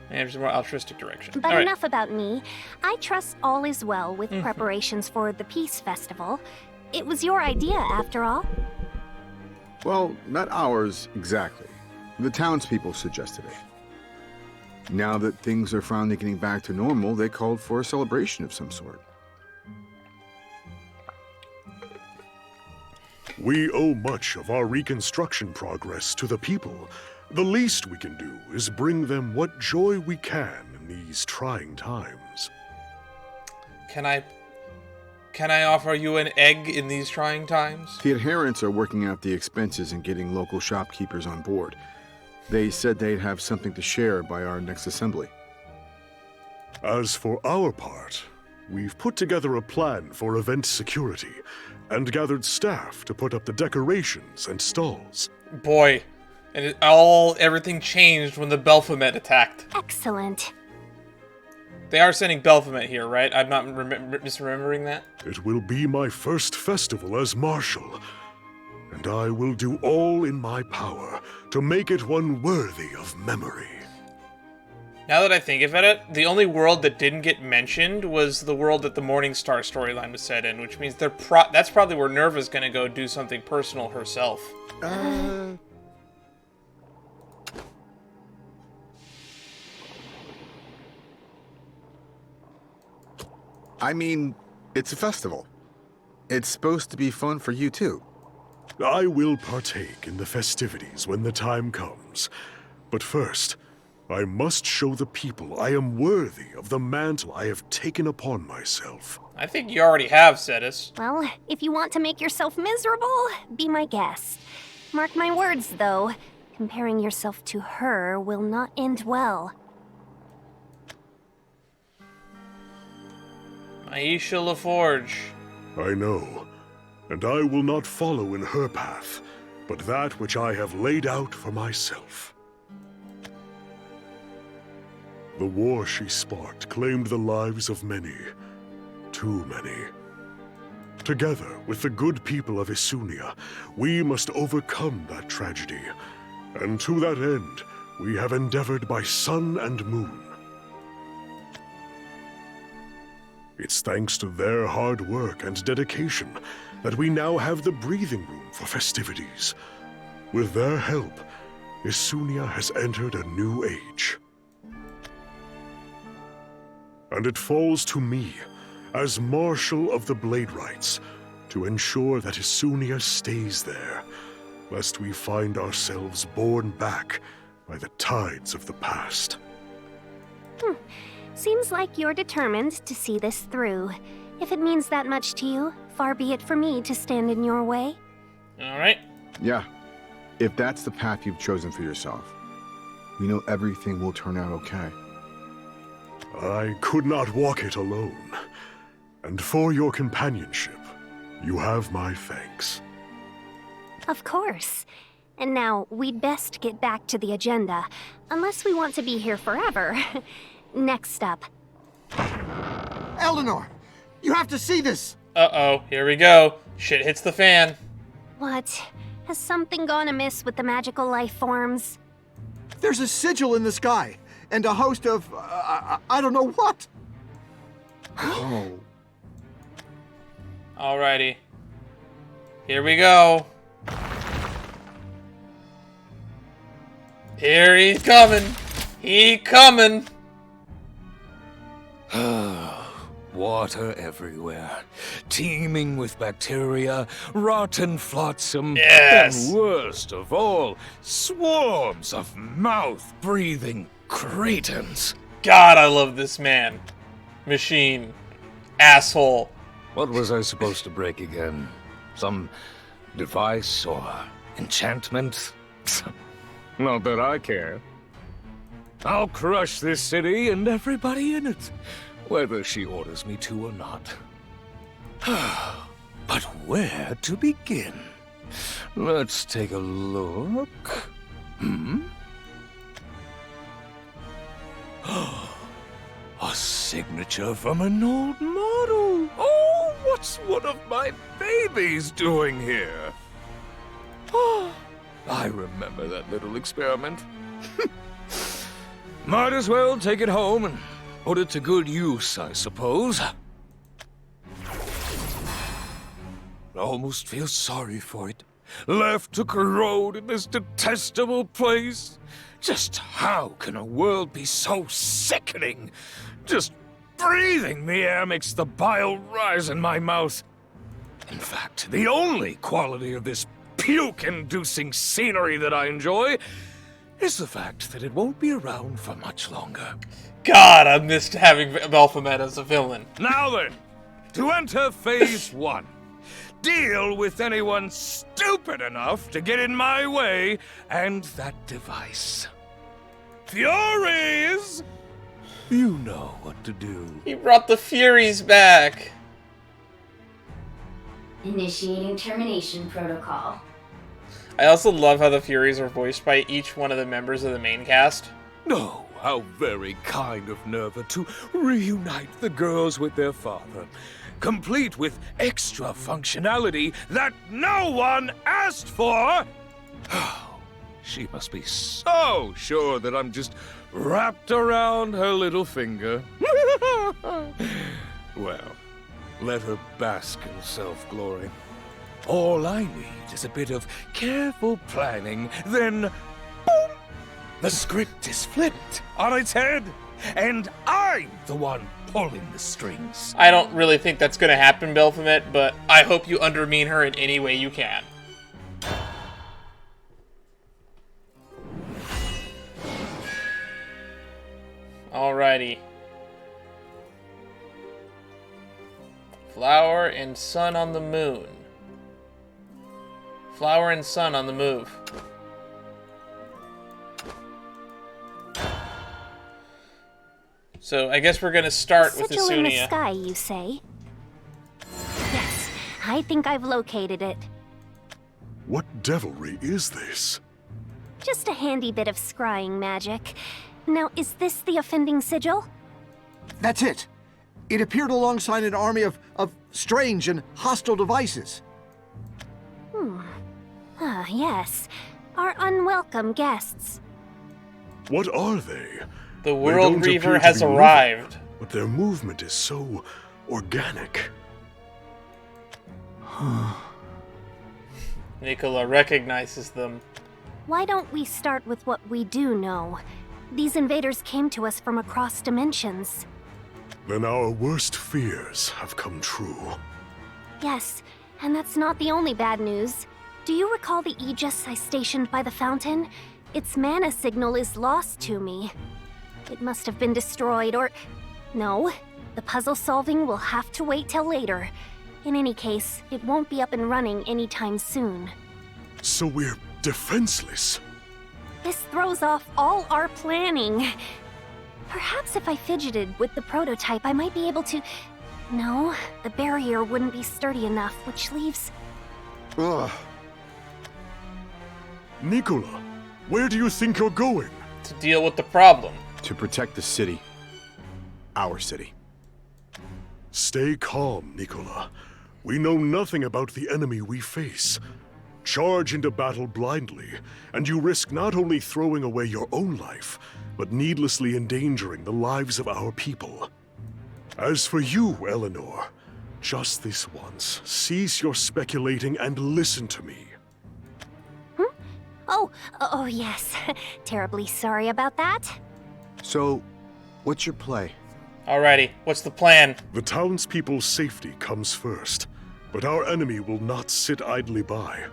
And a more altruistic direction. But All right. enough about me. I trust all is well with preparations for the Peace Festival. It was your idea, after all. Well, not ours exactly. The townspeople suggested it. Now that things are finally getting back to normal, they called for a celebration of some sort. We owe much of our reconstruction progress to the people. The least we can do is bring them what joy we can in these trying times. Can I offer you an egg in these trying times? The adherents are working out the expenses and getting local shopkeepers on board. They said they'd have something to share by our next assembly. As for our part, we've put together a plan for event security and gathered staff to put up the decorations and stalls. Boy, and everything changed when the Belphomet attacked. Excellent. They are sending Belphomet here, right? I'm not misremembering that? It will be my first festival as Marshal, and I will do all in my power to make it one worthy of memory. Now that I think about it, the only world that didn't get mentioned was the world that the Morningstar storyline was set in, which means that's probably where Nerva's gonna go do something personal herself. I mean, it's a festival. It's supposed to be fun for you too. I will partake in the festivities when the time comes. But first, I must show the people I am worthy of the mantle I have taken upon myself. I think you already have, Cetus. Well, if you want to make yourself miserable, be my guest. Mark my words, though. Comparing yourself to her will not end well. Aisha LaForge. I know, and I will not follow in her path, but that which I have laid out for myself. The war she sparked claimed the lives of many. Too many. Together with the good people of Isunia, we must overcome that tragedy. And to that end, we have endeavored by sun and moon. It's thanks to their hard work and dedication that we now have the breathing room for festivities. With their help, Isunia has entered a new age. And it falls to me, as Marshal of the Bladerites, to ensure that Isunia stays there, lest we find ourselves borne back by the tides of the past. Seems like you're determined to see this through. If it means that much to you, far be it for me to stand in your way. All right. Yeah, if that's the path you've chosen for yourself, we know everything will turn out okay. I could not walk it alone. And for your companionship, you have my thanks. Of course. And now, we'd best get back to the agenda, unless we want to be here forever. Next up. Eleanor, you have to see this! Uh-oh, here we go. Shit hits the fan. What? Has something gone amiss with the magical life forms? There's a sigil in the sky, and a host of, I don't know what! Oh. Alrighty. Here we go. Here he's coming. He coming. Water everywhere, teeming with bacteria, rotten flotsam, Yes. and worst of all, swarms of mouth-breathing cretins. God, I love this man. Machine. Asshole. What was I supposed to break again? Some device or enchantment? Not that I care. I'll crush this city and everybody in it, whether she orders me to or not. But where to begin? Let's take a look. A signature from an old model. Oh, what's one of my babies doing here? Oh, I remember that little experiment. Might as well take it home and put it to good use, I suppose. I almost feel sorry for it. Left to corrode in this detestable place. Just how can a world be so sickening? Just breathing the air makes the bile rise in my mouth. In fact, the only quality of this puke-inducing scenery that I enjoy is the fact that it won't be around for much longer. God, I missed having Baphomet as a villain. Now then, to enter Phase 1. Deal with anyone stupid enough to get in my way and that device. Furies! You know what to do. He brought the Furies back. Initiating termination protocol. I also love how the Furies are voiced by each one of the members of the main cast. Oh, how very kind of Nerva to reunite the girls with their father, complete with extra functionality that no one asked for! She must be so sure that I'm just wrapped around her little finger. Well, let her bask in self-glory. All I need is a bit of careful planning, then boom! The script is flipped on its head, and I'm the one pulling the strings. I don't really think that's going to happen, Baphomet, but I hope you undermine her in any way you can. Alrighty. Flower and sun on the moon. Flower and sun on the move. So I guess we're gonna start with Sigil in the Isunia. sky, you say? Yes, I think I've located it. What devilry is this? Just a handy bit of scrying magic. Now, is this the offending sigil? That's it. It appeared alongside an army of strange and hostile devices. Ah, yes. Our unwelcome guests. What are they? The They World don't appear Reaver to has be moving, arrived. but their movement is so organic. Nicola recognizes them. Why don't we start with what we do know? These invaders came to us from across dimensions. Then our worst fears have come true. Yes, and that's not the only bad news. Do you recall the Aegis I stationed by the fountain? Its mana signal is lost to me. It must have been destroyed or... No, the puzzle solving will have to wait till later. In any case, it won't be up and running anytime soon. So we're defenseless. This throws off all our planning. Perhaps if I fidgeted with the prototype, I might be able to... No, the barrier wouldn't be sturdy enough, which leaves... Ugh. Nicola, where do you think you're going? To deal with the problem. To protect the city. Our city. Stay calm, Nicola. We know nothing about the enemy we face. Charge into battle blindly, and you risk not only throwing away your own life, but needlessly endangering the lives of our people. As for you, Eleanor, just this once, cease your speculating and listen to me. Oh yes. Terribly sorry about that. So, what's your play? Alrighty, what's the plan? The townspeople's safety comes first, but our enemy will not sit idly by.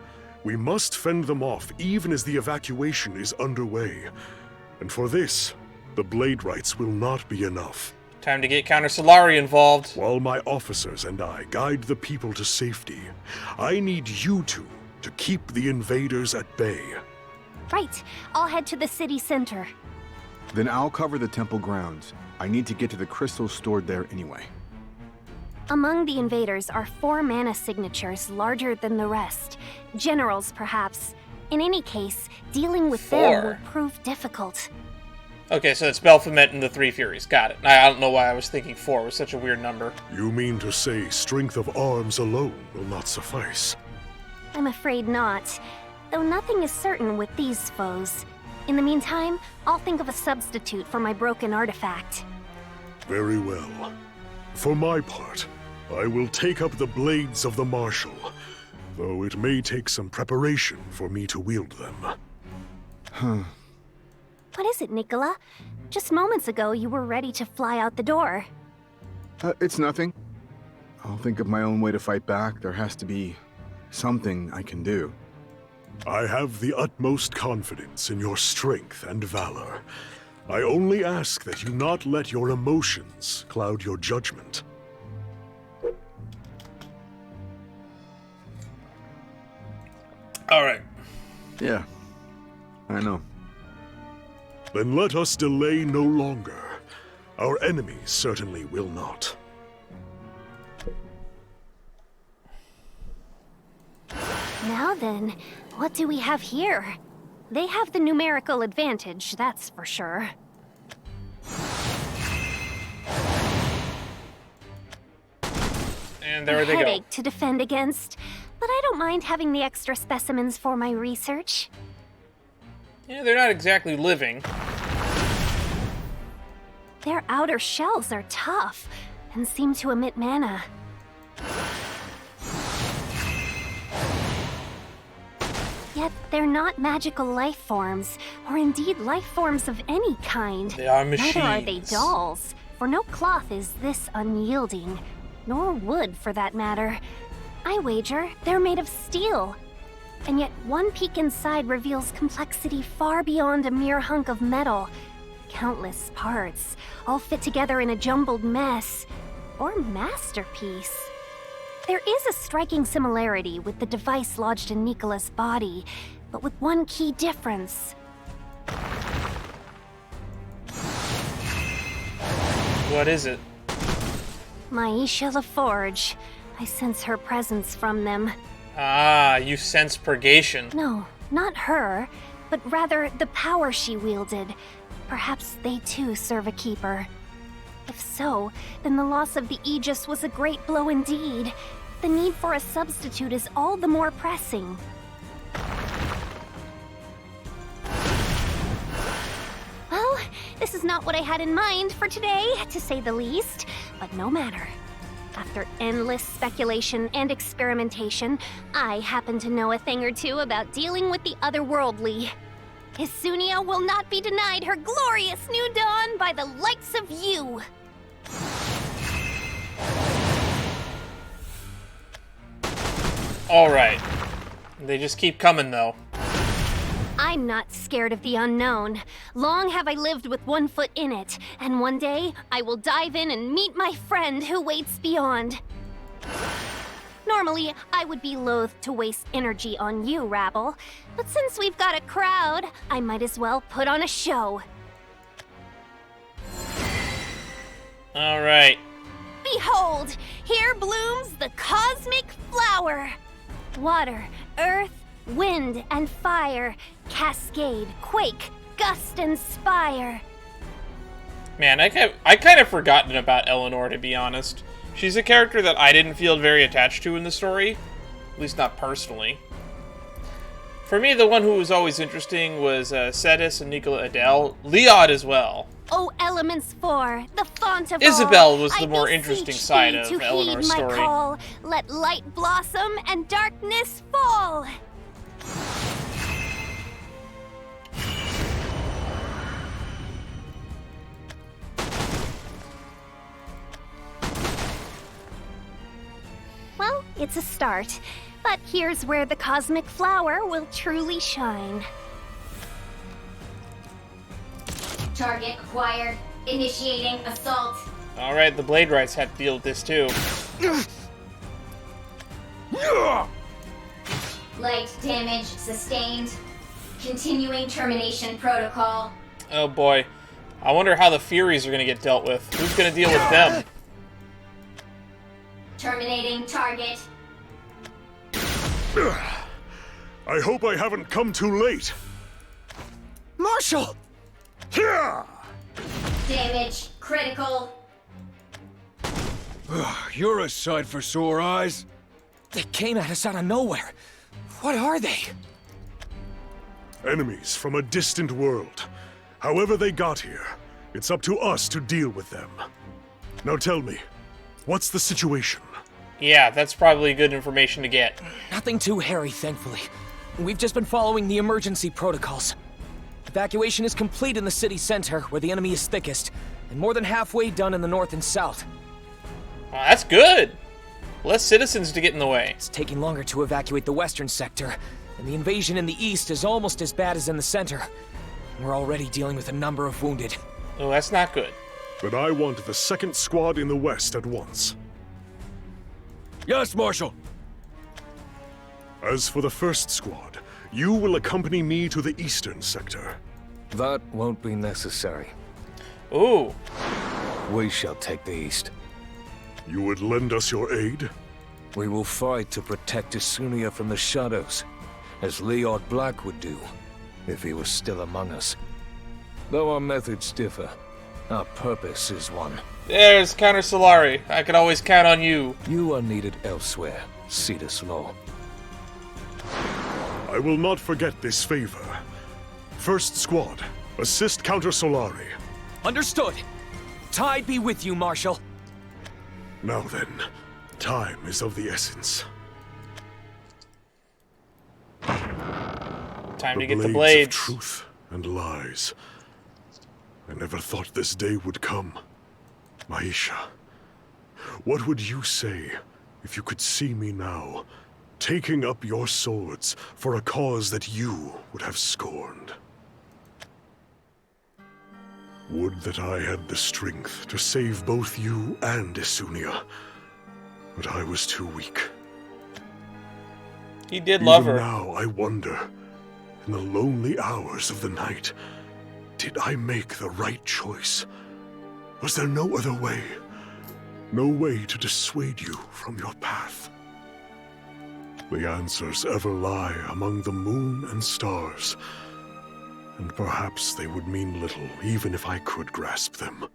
We must fend them off even as the evacuation is underway. And for this, the Blade Rights will not be enough. Time to get Counter Solari involved. While my officers and I guide the people to safety, I need you two to keep the invaders at bay. Right, I'll head to the city center. Then I'll cover the temple grounds. I need to get to the crystals stored there anyway. Among the invaders are 4 mana signatures larger than the rest. Generals, perhaps. In any case, dealing with them will prove difficult. Okay, so it's Baphomet and the Three Furies. Got it. I don't know why I was thinking 4 was such a weird number. You mean to say strength of arms alone will not suffice? I'm afraid not. Though nothing is certain with these foes. In the meantime, I'll think of a substitute for my broken artifact. Very well. For my part, I will take up the blades of the Marshal, though it may take some preparation for me to wield them. What is it, Nicola? Just moments ago, you were ready to fly out the door. It's nothing. I'll think of my own way to fight back. There has to be something I can do. I have the utmost confidence in your strength and valor. I only ask that you not let your emotions cloud your judgment. Alright. Yeah, I know. Then let us delay no longer. Our enemies certainly will not. Now then, what do we have here? They have the numerical advantage, that's for sure. And there they go. Headache to defend against, but I don't mind having the extra specimens for my research. Yeah, they're not exactly living. Their outer shells are tough and seem to emit mana. Yet they're not magical life forms, or indeed life forms of any kind. They are machines. Neither are they dolls, for no cloth is this unyielding, nor wood for that matter. I wager they're made of steel. And yet one peek inside reveals complexity far beyond a mere hunk of metal. Countless parts, all fit together in a jumbled mess, or masterpiece. There is a striking similarity with the device lodged in Nicola's body, but with one key difference. What is it? Maisha LaForge. I sense her presence from them. Ah, you sense Purgation. No, not her, but rather the power she wielded. Perhaps they too serve a keeper. If so, then the loss of the Aegis was a great blow indeed. The need for a substitute is all the more pressing. Well, this is not what I had in mind for today, to say the least, but no matter. After endless speculation and experimentation, I happen to know a thing or two about dealing with the otherworldly. Isunia will not be denied her glorious new dawn by the likes of you. Alright. They just keep coming, though. I'm not scared of the unknown. Long have I lived with one foot in it, and one day I will dive in and meet my friend who waits beyond. Normally, I would be loath to waste energy on you, Rabble, but since we've got a crowd, I might as well put on a show. Alright. Behold, here blooms the cosmic flower. Water, earth, wind, and fire, cascade, quake, gust, and spire. Man, I kind of forgotten about Eleanor, to be honest. She's a character that I didn't feel very attached to in the story. At least not personally. For me, the one who was always interesting was Cetus and Nicola Adele. Leod as well. O Elements 4, the font of Isabel all, was the I more beseech interesting side thee of to Eleanor's heed my story. call. Let light blossom and darkness fall. Well, it's a start, but here's where the cosmic flower will truly shine. Target acquired. Initiating assault. Alright, the Blade Rights had to deal with this too. Light damage sustained. Continuing termination protocol. Oh boy. I wonder how the Furies are going to get dealt with. Who's going to deal with them? Terminating target. I hope I haven't come too late. Marshall! Damage critical. You're a sight for sore eyes. They came at us out of nowhere. What are they? Enemies from a distant world. However they got here, it's up to us to deal with them. Now tell me, what's the situation? Yeah, that's probably good information to get. Nothing too hairy, thankfully. We've just been following the emergency protocols. Evacuation is complete in the city center, where the enemy is thickest, and more than halfway done in the north and south. Well, that's good. Less citizens to get in the way. It's taking longer to evacuate the western sector, and the invasion in the east is almost as bad as in the center. We're already dealing with a number of wounded. Oh, that's not good. But I want the second squad in the west at once. Yes, Marshal. As for the first squad, you will accompany me to the eastern sector. That won't be necessary. Ooh. We shall take the east. You would lend us your aid? We will fight to protect Isunia from the shadows, as Leod Black would do, if he was still among us. Though our methods differ, our purpose is one. There's Counter Solari. I could always count on you. You are needed elsewhere, Cetus Law. I will not forget this favor. First squad, assist Counter Solari. Understood. Tide be with you, Marshal. Now then, time is of the essence. Time to get the Of blades. truth and lies. I never thought this day would come. Maisha, what would you say if you could see me now, taking up your swords for a cause that you would have scorned? Would that I had the strength to save both you and Isunia, but I was too weak. He did love her. Even now I wonder, in the lonely hours of the night, did I make the right choice? Was there no other way? No way to dissuade you from your path? The answers ever lie among the moon and stars, and perhaps they would mean little even if I could grasp them.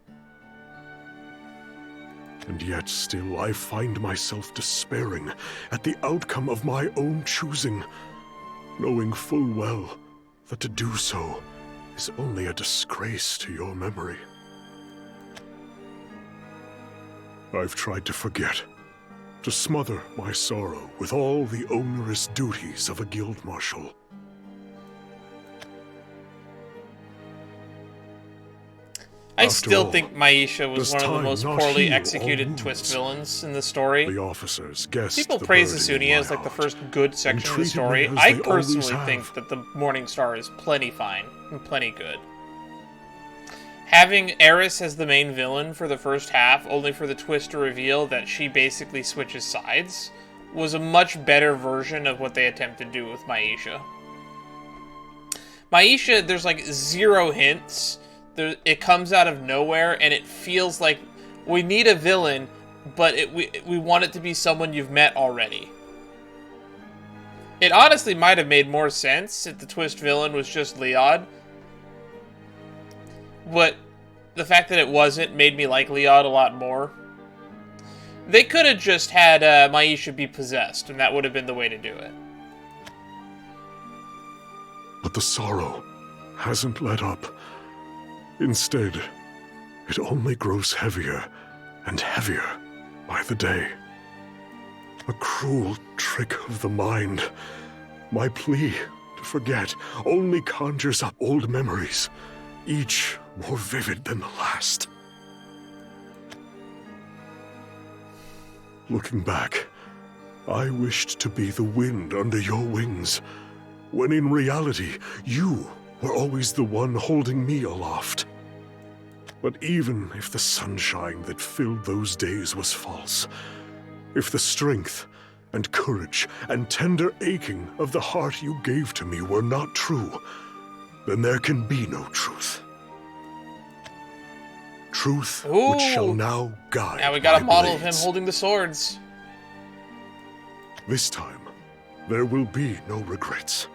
And yet still I find myself despairing at the outcome of my own choosing, knowing full well that to do so is only a disgrace to your memory. I've tried to forget, to smother my sorrow with all the onerous duties of a guild marshal. I After still all, think Maisha was does one of the time most not poorly heal all executed wounds? twist villains in the story. The officers guessed People the praise burden in Asunia my as like the heart, first good section of the treated me story. as I they personally always have. think that the Morning Star is plenty fine and plenty good. Having Eris as the main villain for the first half, only for the twist to reveal that she basically switches sides, was a much better version of what they attempted to do with Maisha. Maisha, there's like zero hints. It comes out of nowhere, and it feels like we need a villain, but we want it to be someone you've met already. It honestly might have made more sense if the twist villain was just Leod. But the fact that it wasn't made me like Leod a lot more. They could have just had Maisha be possessed, and that would have been the way to do it. But the sorrow hasn't let up. Instead, it only grows heavier and heavier by the day. A cruel trick of the mind. My plea to forget only conjures up old memories, each more vivid than the last. Looking back, I wished to be the wind under your wings, when in reality, you were always the one holding me aloft. But even if the sunshine that filled those days was false, if the strength and courage and tender aching of the heart you gave to me were not true, then there can be no truth. Truth which shall now guide. Now we got a my model of him blades. holding the swords. This time, there will be no regrets.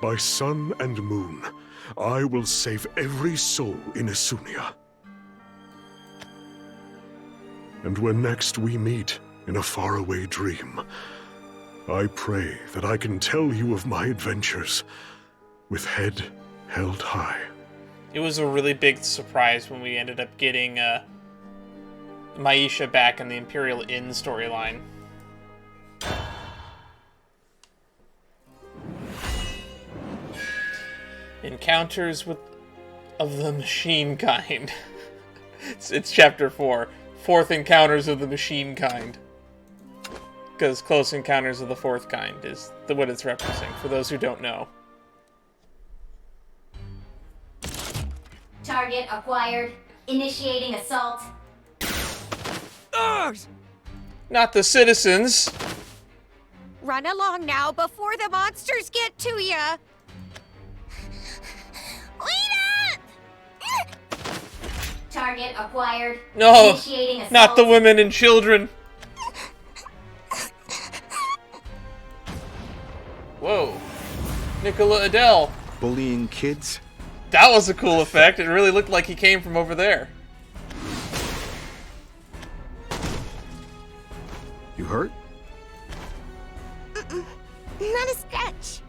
By sun and moon, I will save every soul in Asunia. And when next we meet in a faraway dream, I pray that I can tell you of my adventures with head held high. It was a really big surprise when we ended up getting Maisha back in the Imperial Inn storyline. Encounters of the machine kind. it's chapter 4. Fourth encounters of the machine kind. Because close encounters of the fourth kind is what it's referencing, for those who don't know. Target acquired. Initiating assault. Not the citizens. Run along now before the monsters get to ya. Target acquired. No, Initiating assault. not the women and children. Whoa. Nicola Adele. Bullying kids? That was a cool effect. It really looked like he came from over there. You hurt? Not a sketch.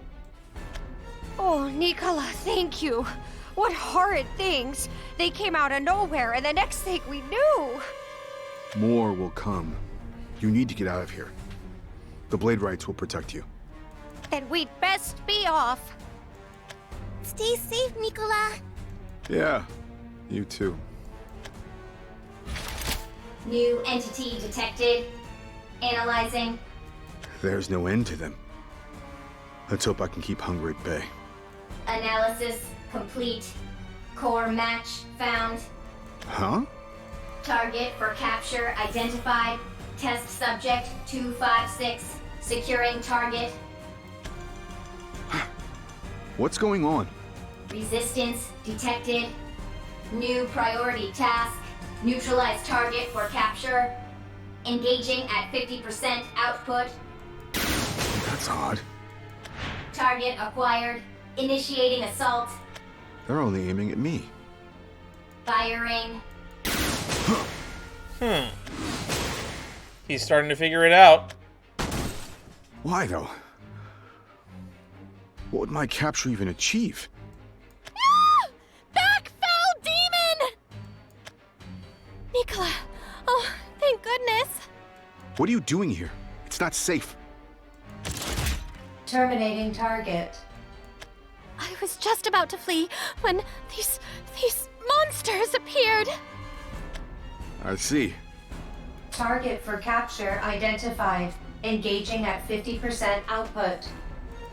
Oh, Nicola, thank you. What horrid things. They came out of nowhere, and the next thing we knew... More will come. You need to get out of here. The Blade Rights will protect you. Then we'd best be off. Stay safe, Nicola. Yeah, you too. New entity detected. Analyzing. There's no end to them. Let's hope I can keep hunger at bay. Analysis complete. Core match found. Huh? Target for capture identified. Test subject 256. Securing target. What's going on? Resistance detected. New priority task. Neutralize target for capture. Engaging at 50% output. That's odd. Target acquired. Initiating assault. They're only aiming at me. Firing. He's starting to figure it out. Why, though? What would my capture even achieve? Back fell demon! Nicola, oh, thank goodness. What are you doing here? It's not safe. Terminating target. I was just about to flee when these Monsters appeared! I see. Target for capture identified. Engaging at 50% output.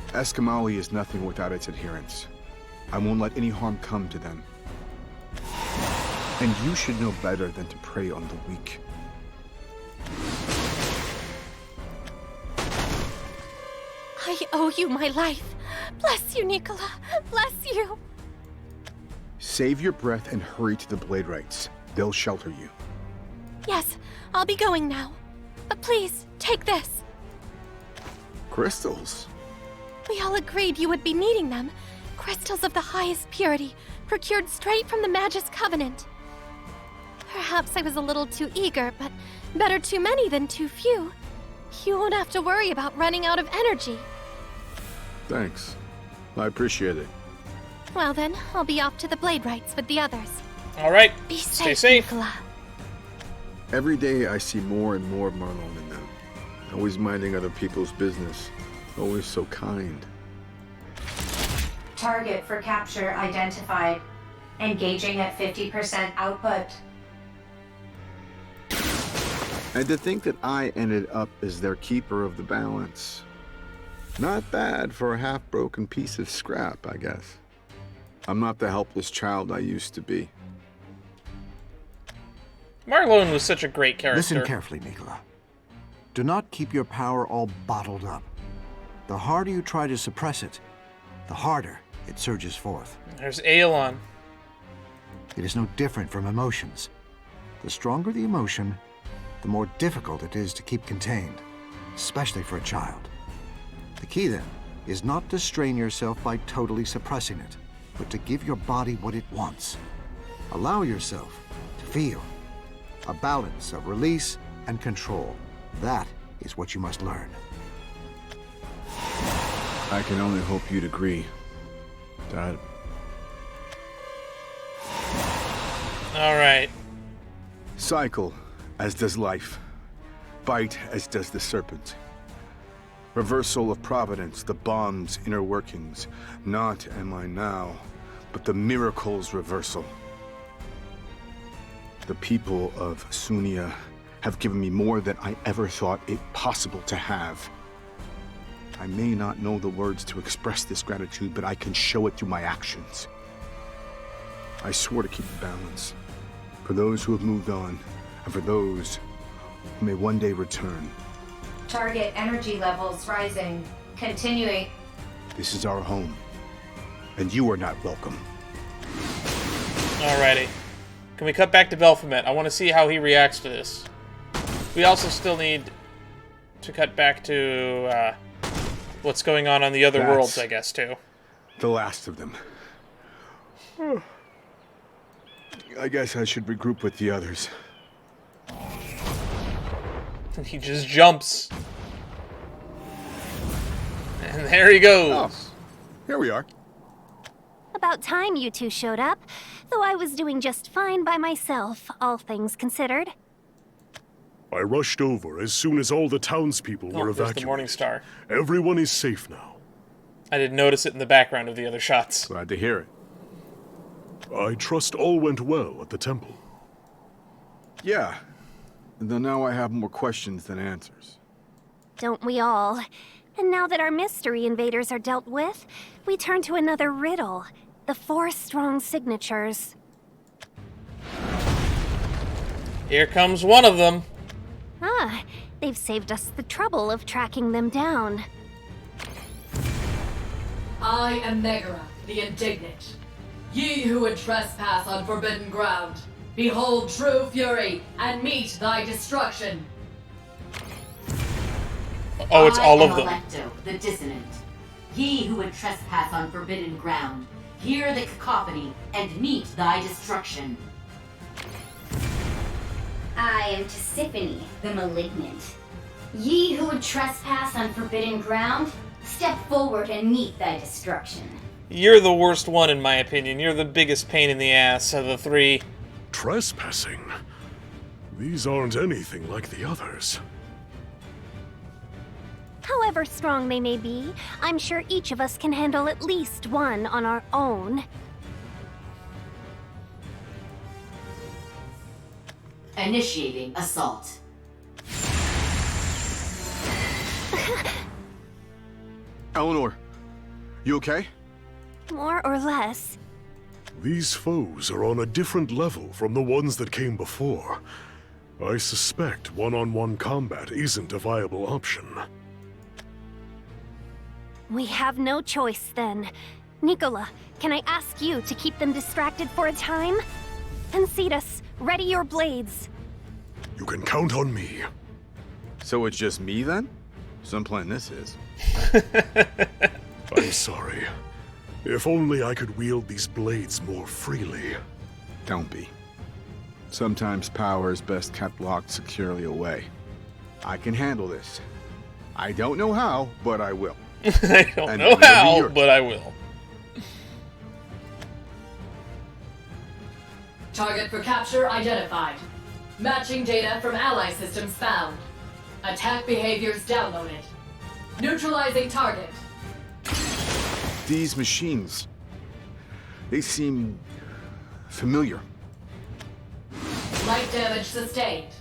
Eskamali is nothing without its adherents. I won't let any harm come to them. And you should know better than to prey on the weak. I owe you my life. Bless you, Nicola. Bless you. Save your breath and hurry to the Blade Rights. They'll shelter you. Yes, I'll be going now. But please, take this. Crystals? We all agreed you would be needing them. Crystals of the highest purity, procured straight from the Magus Covenant. Perhaps I was a little too eager, but better too many than too few. You won't have to worry about running out of energy. Thanks. I appreciate it. Well then, I'll be off to the Blade Rights with the others. All right. Be Stay safe, safe. Nicola. Every day I see more and more of Marlon in them. Always minding other people's business. Always so kind. Target for capture identified. Engaging at 50% output. And to think that I ended up as their keeper of the balance. Not bad for a half-broken piece of scrap, I guess. I'm not the helpless child I used to be. Marlon was such a great character. Listen carefully, Nicola. Do not keep your power all bottled up. The harder you try to suppress it, the harder it surges forth. There's Aelon. It is no different from emotions. The stronger the emotion, the more difficult it is to keep contained, especially for a child. The key, then, is not to strain yourself by totally suppressing it, but to give your body what it wants. Allow yourself to feel. A balance of release and control. That is what you must learn. I can only hope you'd agree, Dad. All right. Cycle, as does life. Bite, as does the serpent. Reversal of providence, the bomb's inner workings. Not am I now, but the miracle's reversal. The people of Sunia have given me more than I ever thought it possible to have. I may not know the words to express this gratitude, but I can show it through my actions. I swore to keep the balance. For those who have moved on, and for those who may one day return. Target energy levels rising. Continuing. This is our home, and you are not welcome. Alrighty. Can we cut back to Baphomet? I want to see how he reacts to this. We also still need to cut back to what's going on the other worlds, I guess, too. The last of them. I guess I should regroup with the others. And he just jumps. And there he goes. Oh, here we are. About time you two showed up, though I was doing just fine by myself, all things considered. I rushed over as soon as all the townspeople were There's evacuated. the Morning Star. Everyone is safe now. I didn't notice it in the background of the other shots. Glad to hear it. I trust all went well at the temple. Yeah. Though now I have more questions than answers. Don't we all? And now that our mystery invaders are dealt with, we turn to another riddle. The 4 strong signatures. Here comes one of them. Ah, they've saved us the trouble of tracking them down. I am Megara, the Indignant. Ye who would trespass on forbidden ground, behold true fury and meet thy destruction. Oh, it's all of them. Electo, the Dissonant. Ye who would trespass on forbidden ground, hear the cacophony and meet thy destruction. I am Tisiphone, the Malignant. Ye who would trespass on forbidden ground, step forward and meet thy destruction. You're the worst one, in my opinion. You're the biggest pain in the ass of the 3. Trespassing? These aren't anything like the others. However strong they may be, I'm sure each of us can handle at least one on our own. Initiating assault. Eleanor, you okay? More or less. These foes are on a different level from the ones that came before. I suspect one-on-one combat isn't a viable option. We have no choice then. Nicola, can I ask you to keep them distracted for a time? And Cetus, ready your blades. You can count on me. So it's just me then? Some plan this is. I'm sorry. If only I could wield these blades more freely. Don't be. Sometimes power is best kept locked securely away. I can handle this. I don't know how, but I will. I don't know how, but I will. Target for capture identified. Matching data from ally systems found. Attack behaviors downloaded. Neutralizing target. These machines, they seem familiar. Light damage sustained.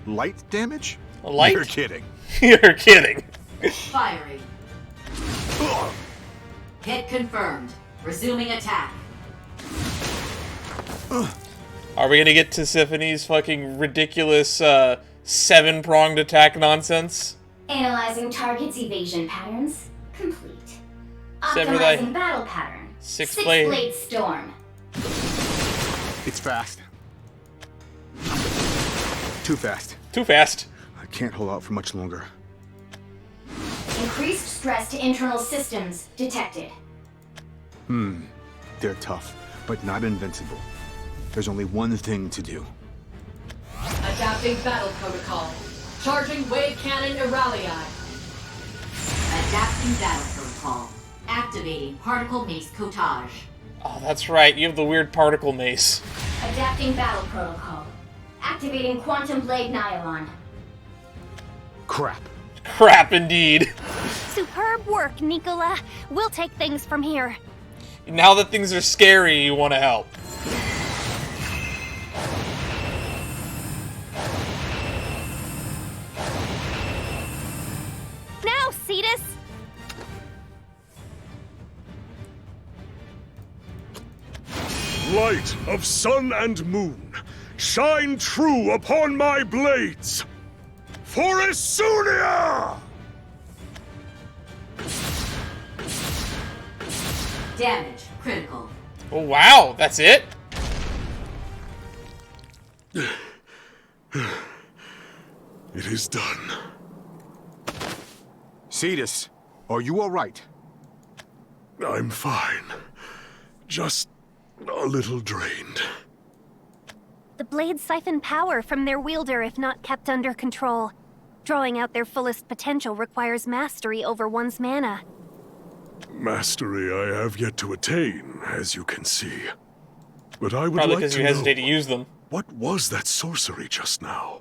Light damage? Light? You're kidding. You're kidding. Firing. Hit confirmed. Resuming attack. Are we gonna get to Tiffany's fucking ridiculous 7-pronged attack nonsense? Analyzing target's evasion patterns. Complete. Sever thy Optimizing battle pattern. six-blade. Six-blade storm. It's fast. Too fast. Too fast. I can't hold out for much longer. Increased stress to internal systems detected. They're tough, but not invincible. There's only one thing to do. Adapting battle protocol. Charging wave cannon Iralii. Adapting battle protocol. Activating particle mace cotage. Oh, that's right. You have the weird particle mace. Adapting battle protocol. Activating quantum blade nylon. Crap. Crap, indeed. Superb work, Nicola. We'll take things from here. Now that things are scary, you want to help. Now, Cetus! Light of sun and moon, shine true upon my blades! For Isunia! Damage critical. Oh, wow. That's it? It is done. Cetus, are you alright? I'm fine. Just a little drained. The blades siphon power from their wielder if not kept under control. Drawing out their fullest potential requires mastery over one's mana. Mastery I have yet to attain, as you can see. But I would Probably like because to you know, hesitate to use them. what was that sorcery just now?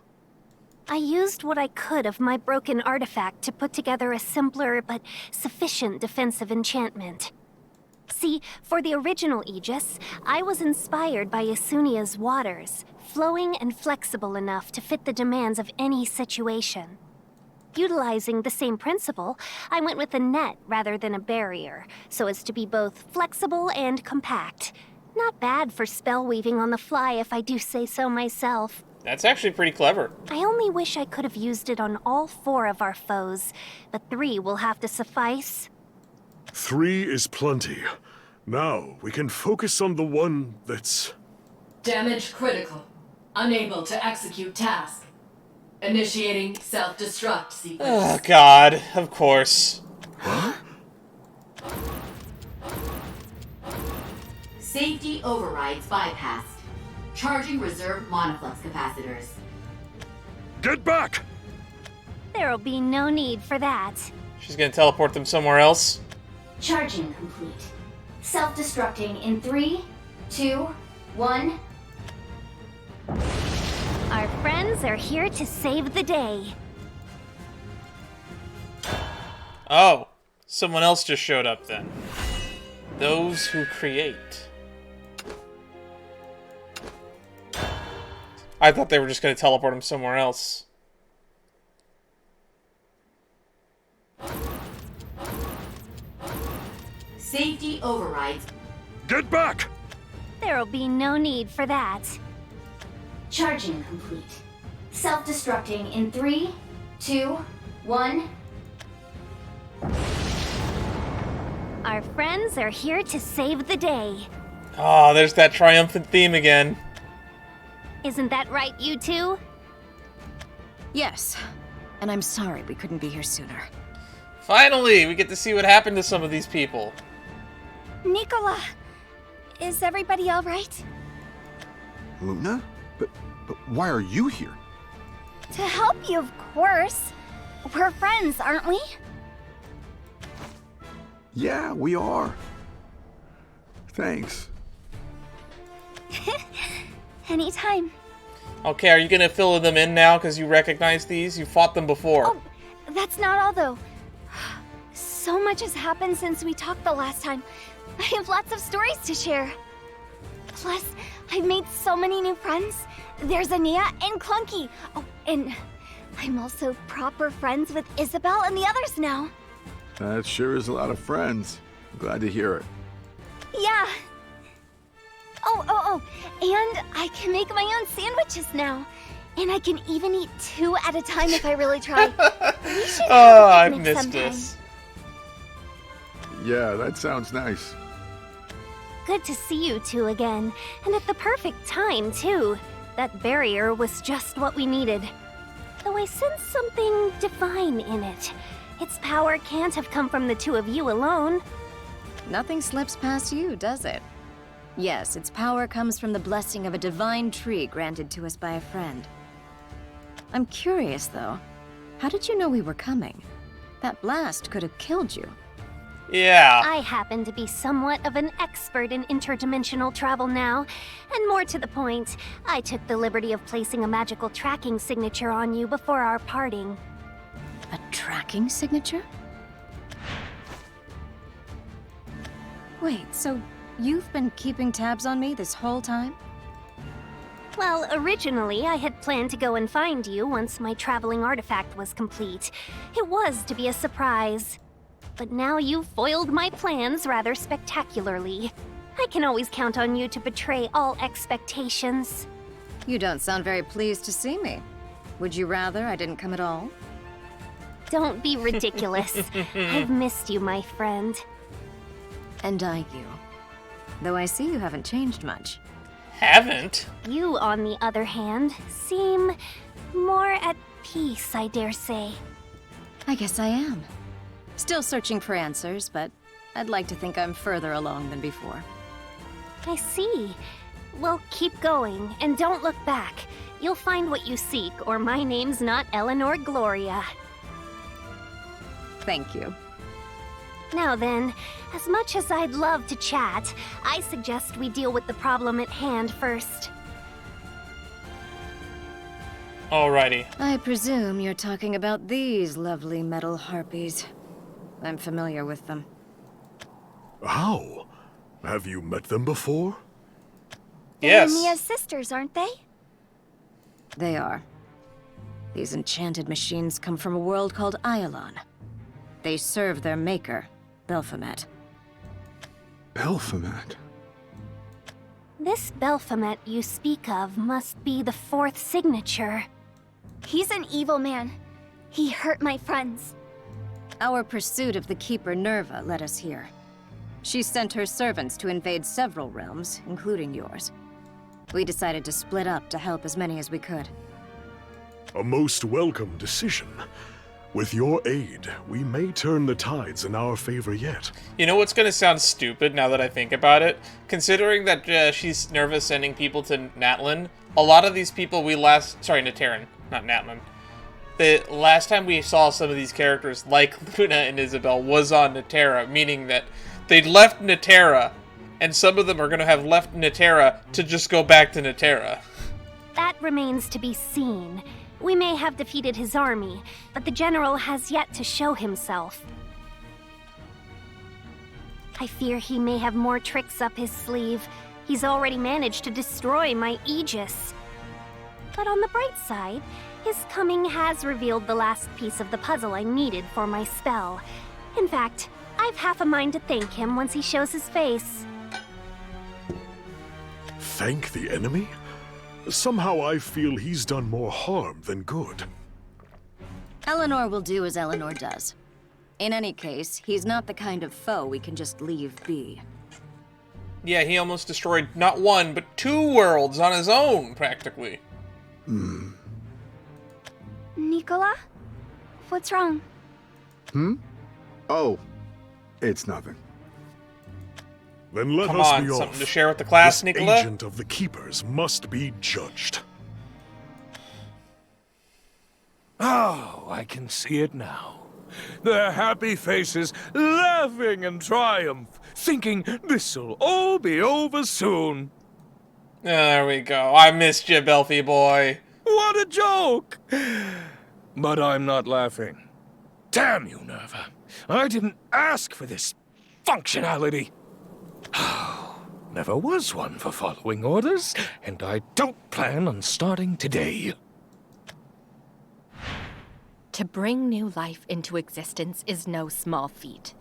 I used what I could of my broken artifact to put together a simpler but sufficient defensive enchantment. See, for the original Aegis, I was inspired by Isunia's waters, flowing and flexible enough to fit the demands of any situation. Utilizing the same principle, I went with a net rather than a barrier, so as to be both flexible and compact. Not bad for spell weaving on the fly, if I do say so myself. That's actually pretty clever. I only wish I could have used it on all 4 of our foes, but 3 will have to suffice. 3 is plenty. Now we can focus on the one that's... Damage critical. Unable to execute task. Initiating self-destruct sequence. Oh, God. Of course. Safety overrides bypassed. Charging reserve monoflux capacitors. Get back! There'll be no need for that. She's gonna teleport them somewhere else. Charging complete. Self-destructing in 3, 2, 1. Our friends are here to save the day. Oh, someone else just showed up then. Those who create. I thought they were just going to teleport him somewhere else. Safety overrides. Get back! There'll be no need for that. Charging complete. Self-destructing in 3, 2, 1. Our friends are here to save the day. Ah, there's that triumphant theme again. Isn't that right, you two? Yes. And I'm sorry we couldn't be here sooner. Finally, we get to see what happened to some of these people. Nicola, is everybody all right? Luna? But why are you here? To help you, of course. We're friends, aren't we? Yeah, we are. Thanks. Anytime. Okay, are you going to fill them in now because you recognize these? You fought them before. Oh, that's not all, though. So much has happened since we talked the last time. I have lots of stories to share. Plus, I've made so many new friends. There's Ania and Clunky. Oh, and I'm also proper friends with Isabel and the others now. That sure is a lot of friends. Glad to hear it. Yeah. Oh, and I can make my own sandwiches now. And I can even eat 2 at a time if I really try. We should have a I've picnic missed sometime. this. Yeah, that sounds nice. Good to see you two again. And at the perfect time, too. That barrier was just what we needed. Though I sense something divine in it. Its power can't have come from the two of you alone. Nothing slips past you, does it? Yes, its power comes from the blessing of a divine tree granted to us by a friend. I'm curious, though. How did you know we were coming? That blast could have killed you. Yeah. I happen to be somewhat of an expert in interdimensional travel now. And more to the point, I took the liberty of placing a magical tracking signature on you before our parting. A tracking signature? Wait, so you've been keeping tabs on me this whole time? Well, originally I had planned to go and find you once my traveling artifact was complete. It was to be a surprise. But now you've foiled my plans rather spectacularly. I can always count on you to betray all expectations. You don't sound very pleased to see me. Would you rather I didn't come at all? Don't be ridiculous. I've missed you, my friend. And I you. Though I see you haven't changed much. Haven't? You, on the other hand, seem more at peace, I dare say. I guess I am. Still searching for answers, but I'd like to think I'm further along than before. I see. Well, keep going, and don't look back. You'll find what you seek, or my name's not Eleanor Gloria. Thank you. Now then, as much as I'd love to chat, I suggest we deal with the problem at hand first. Alrighty. I presume you're talking about these lovely metal harpies. I'm familiar with them. How? Have you met them before? They're Nia's sisters, aren't they? They are. These enchanted machines come from a world called Iolon. They serve their maker, Belphomet. Belphomet? This Belphomet you speak of must be the 4th signature. He's an evil man. He hurt my friends. Our pursuit of the Keeper Nerva led us here. She sent her servants to invade several realms, including yours. We decided to split up to help as many as we could. A most welcome decision. With your aid, we may turn the tides in our favor yet. You know what's going to sound stupid now that I think about it? Considering that she's nervous sending people to Natlin, a lot of these people Nateran, not Natlin. The last time we saw some of these characters, like Luna and Isabel, was on Natera, meaning that they'd left Natera, and some of them are going to have left Natera to just go back to Natera. That remains to be seen. We may have defeated his army, but the general has yet to show himself. I fear he may have more tricks up his sleeve. He's already managed to destroy my Aegis. But on the bright side, his coming has revealed the last piece of the puzzle I needed for my spell. In fact, I've half a mind to thank him once he shows his face. Thank the enemy? Somehow I feel he's done more harm than good. Eleanor will do as Eleanor does. In any case, he's not the kind of foe we can just leave be. Yeah, he almost destroyed not one, but 2 worlds on his own, practically. Nicola? What's wrong? Oh, it's nothing. Then let Come us on, be off. something to share with the class, This Nicola? agent of the Keepers must be judged. Oh, I can see it now. Their happy faces laughing in triumph, thinking this'll all be over soon. There we go. I missed you, Belfie boy. What a joke! But I'm not laughing. Damn you, Nerva. I didn't ask for this functionality. Never was one for following orders, and I don't plan on starting today. To bring new life into existence is no small feat.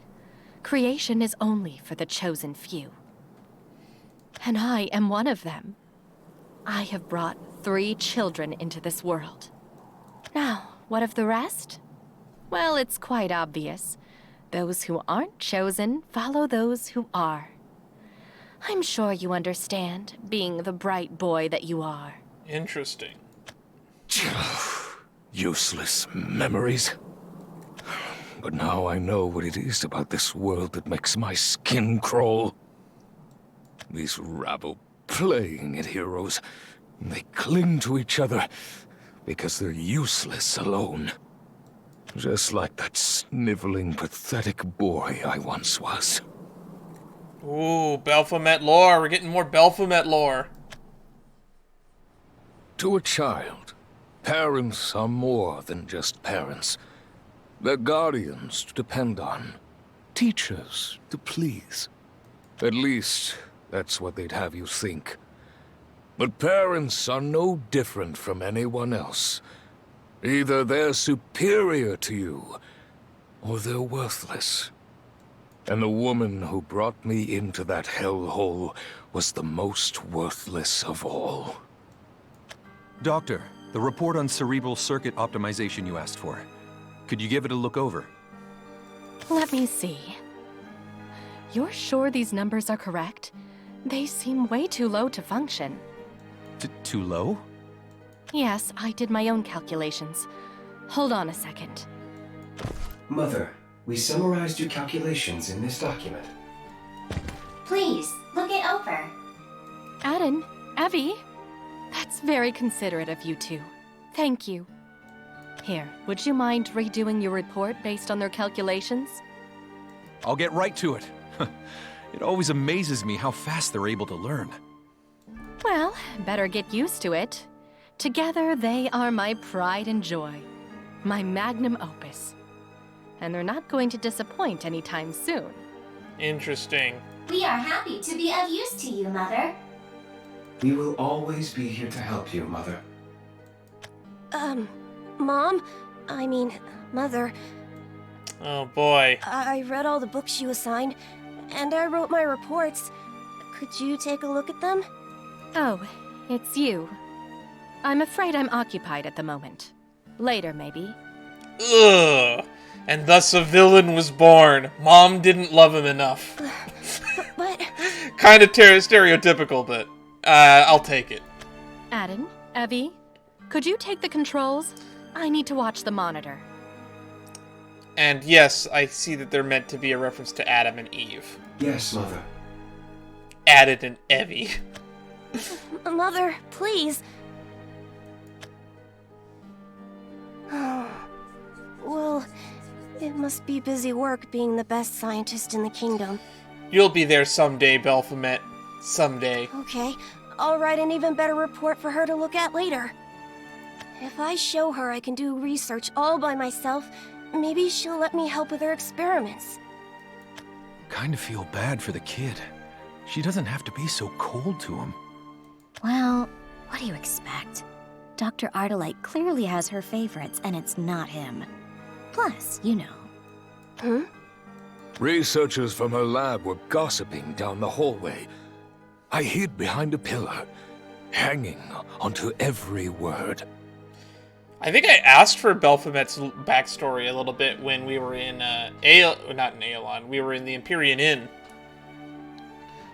Creation is only for the chosen few. And I am one of them. I have brought 3 children into this world. Now, what of the rest? Well, it's quite obvious. Those who aren't chosen follow those who are. I'm sure you understand, being the bright boy that you are. Interesting. Useless memories. But now I know what it is about this world that makes my skin crawl. These rabble playing at heroes. They cling to each other because they're useless alone. Just like that sniveling, pathetic boy I once was. Ooh, Baphomet lore. We're getting more Baphomet lore. To a child, parents are more than just parents. They're guardians to depend on, teachers to please. At least, that's what they'd have you think. But parents are no different from anyone else. Either they're superior to you, or they're worthless. And the woman who brought me into that hellhole was the most worthless of all. Doctor, the report on cerebral circuit optimization you asked for. Could you give it a look over? Let me see. You're sure these numbers are correct? They seem way too low to function. Too low? Yes, I did my own calculations. Hold on a second. Mother, we summarized your calculations in this document. Please, look it over. Aden, Evie, that's very considerate of you two. Thank you. Here, would you mind redoing your report based on their calculations? I'll get right to it. It always amazes me how fast they're able to learn. Well, better get used to it. Together, they are my pride and joy. My magnum opus. And they're not going to disappoint anytime soon. Interesting. We are happy to be of use to you, Mother. We will always be here to help you, Mother. Mom? I mean, Mother. Oh boy. I read all the books you assigned, and I wrote my reports. Could you take a look at them? Oh, it's you. I'm afraid I'm occupied at the moment. Later, maybe. Ugh. And thus a villain was born. Mom didn't love him enough. But... Kind of stereotypical, but I'll take it. Aden, Evie, could you take the controls? I need to watch the monitor. And yes, I see that they're meant to be a reference to Adam and Eve. Yes, Mother. Adam and Evie. Mother, please. Well, it must be busy work being the best scientist in the kingdom. You'll be there someday, Baphomet. Someday. Okay, I'll write an even better report for her to look at later. If I show her I can do research all by myself, maybe she'll let me help with her experiments. Kind of feel bad for the kid. She doesn't have to be so cold to him. Well, what do you expect? Dr. Ardalite clearly has her favorites, and it's not him. Plus, you know. Huh? Researchers from her lab were gossiping down the hallway. I hid behind a pillar, hanging onto every word. I think I asked for Belphomet's backstory a little bit when we were in not in Aelon. We were in the Empyrean Inn.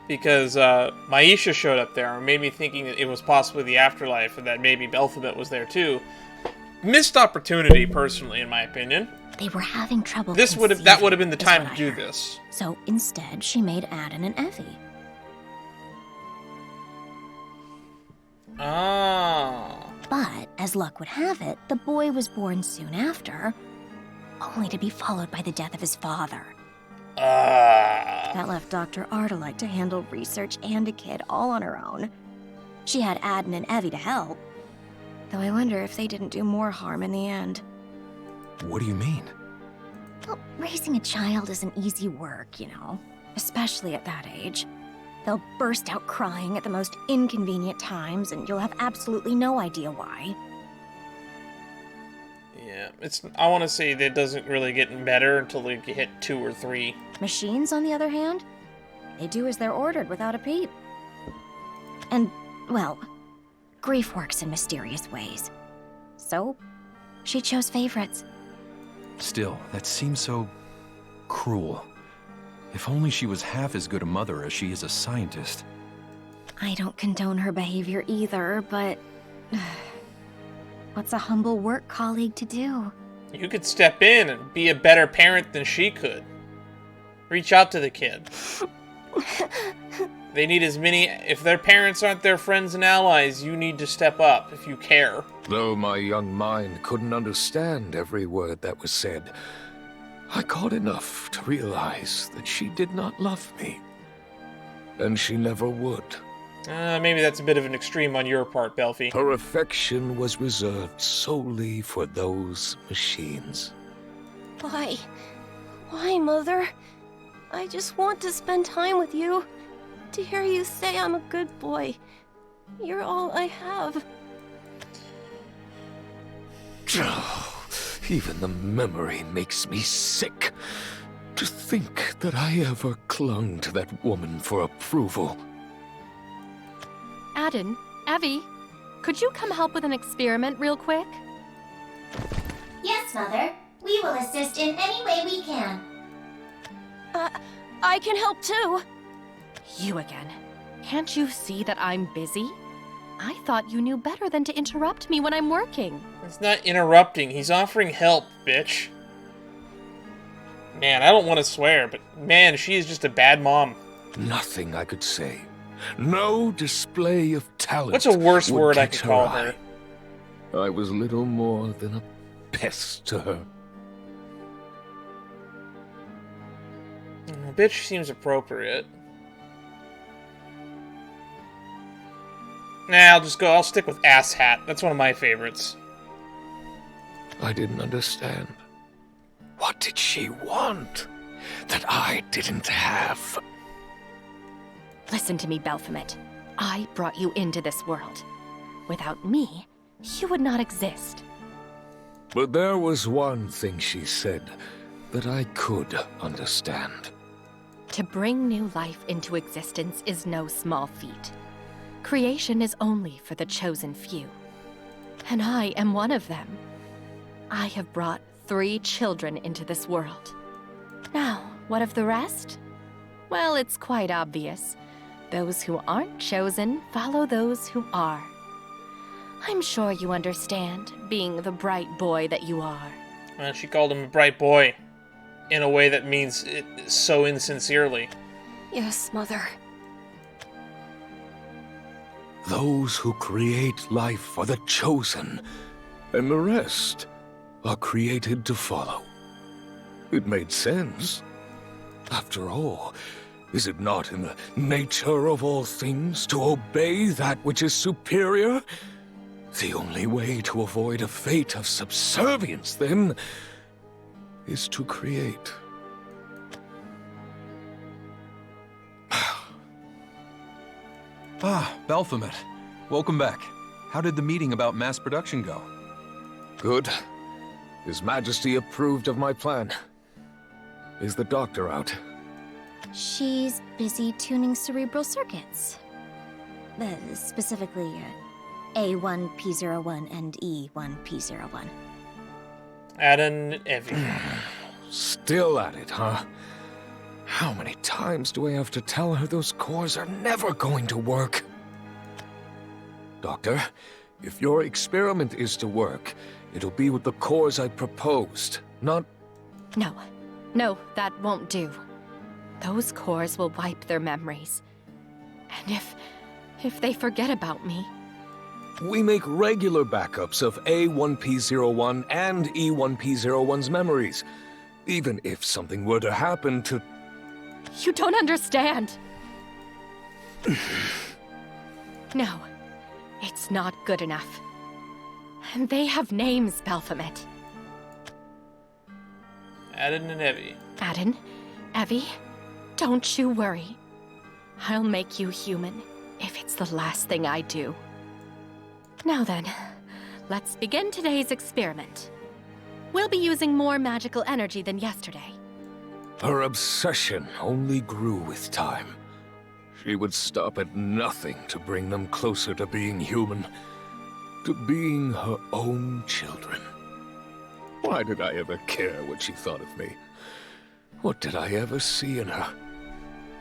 Because Maisha showed up there and made me thinking that it was possibly the afterlife and that maybe Belphomet was there too. Missed opportunity, personally, in my opinion. They were having trouble. That would have been the time to do this. So instead, she made Aden and Effie. Ah. But, as luck would have it, the boy was born soon after, only to be followed by the death of his father. That left Dr. Ardalite to handle research and a kid all on her own. She had Aden and Evie to help, though I wonder if they didn't do more harm in the end. What do you mean? Well, raising a child isn't easy work, you know, especially at that age. They'll burst out crying at the most inconvenient times, and you'll have absolutely no idea why. Yeah, I want to say that it doesn't really get better until they hit 2 or 3. Machines, on the other hand, they do as they're ordered without a peep. And, well, grief works in mysterious ways. So, she chose favorites. Still, that seems so cruel. If only she was half as good a mother as she is a scientist. I don't condone her behavior either, but what's a humble work colleague to do? You could step in and be a better parent than she could. Reach out to the kid. They need as many... If their parents aren't their friends and allies, you need to step up if you care. Though my young mind couldn't understand every word that was said, I caught enough to realize that she did not love me. And she never would. Maybe that's a bit of an extreme on your part, Belphie. Her affection was reserved solely for those machines. Why? Why, Mother? I just want to spend time with you. To hear you say I'm a good boy. You're all I have. Even the memory makes me sick. To think that I ever clung to that woman for approval. Aden, Evie, could you come help with an experiment real quick? Yes, Mother. We will assist in any way we can. I can help too. You again. Can't you see that I'm busy? I thought you knew better than to interrupt me when I'm working. It's not interrupting. He's offering help, bitch. Man, I don't want to swear, but man, she is just a bad mom. Nothing I could say. No display of talent. What's a worse would word I catch could call eye. her? I was little more than a pest to her. Bitch seems appropriate. Nah, I'll stick with asshat. That's one of my favorites. I didn't understand. What did she want that I didn't have? Listen to me, Belphomet. I brought you into this world. Without me, you would not exist. But there was one thing she said that I could understand. To bring new life into existence is no small feat. Creation is only for the chosen few. And I am one of them. I have brought 3 children into this world. Now, what of the rest? Well, it's quite obvious. Those who aren't chosen follow those who are. I'm sure you understand, being the bright boy that you are. She called him a bright boy. In a way that means it so insincerely. Yes, Mother. Those who create life are the chosen, and the rest are created to follow. It made sense. After all, is it not in the nature of all things to obey that which is superior? The only way to avoid a fate of subservience, then, is to create. Ah, Belphomet. Welcome back. How did the meeting about mass production go? Good. His Majesty approved of my plan. Is the doctor out? She's busy tuning cerebral circuits. Specifically, A1P01 and E1P01. Aden Evie. Still at it, huh? How many times do I have to tell her those cores are never going to work? Doctor, if your experiment is to work, it'll be with the cores I proposed, not... No, that won't do. Those cores will wipe their memories. And if they forget about me... We make regular backups of A1P01 and E1P01's memories. Even if something were to happen to... You don't understand. No, it's not good enough. And they have names, Baphomet. Aden and Evie. Aden, Evie, don't you worry. I'll make you human, if it's the last thing I do. Now then, let's begin today's experiment. We'll be using more magical energy than yesterday. Her obsession only grew with time. She would stop at nothing to bring them closer to being human, to being her own children. Why did I ever care what she thought of me? What did I ever see in her?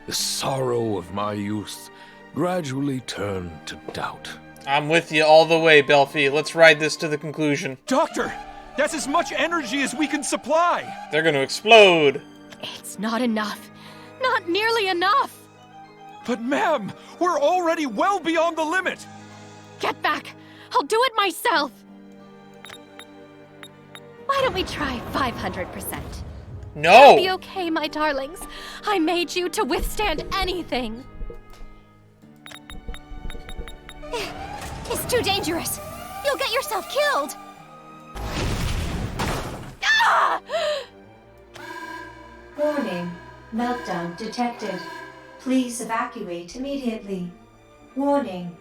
The sorrow of my youth gradually turned to doubt. I'm with you all the way, Belfi. Let's ride this to the conclusion. Doctor! That's as much energy as we can supply! They're gonna explode! It's not enough. Not nearly enough! But ma'am, we're already well beyond the limit! Get back! I'll do it myself! Why don't we try 500%? No! It'll be okay, my darlings. I made you to withstand anything. It's too dangerous. You'll get yourself killed. Ah! Warning. Meltdown detected. Please evacuate immediately. Warning.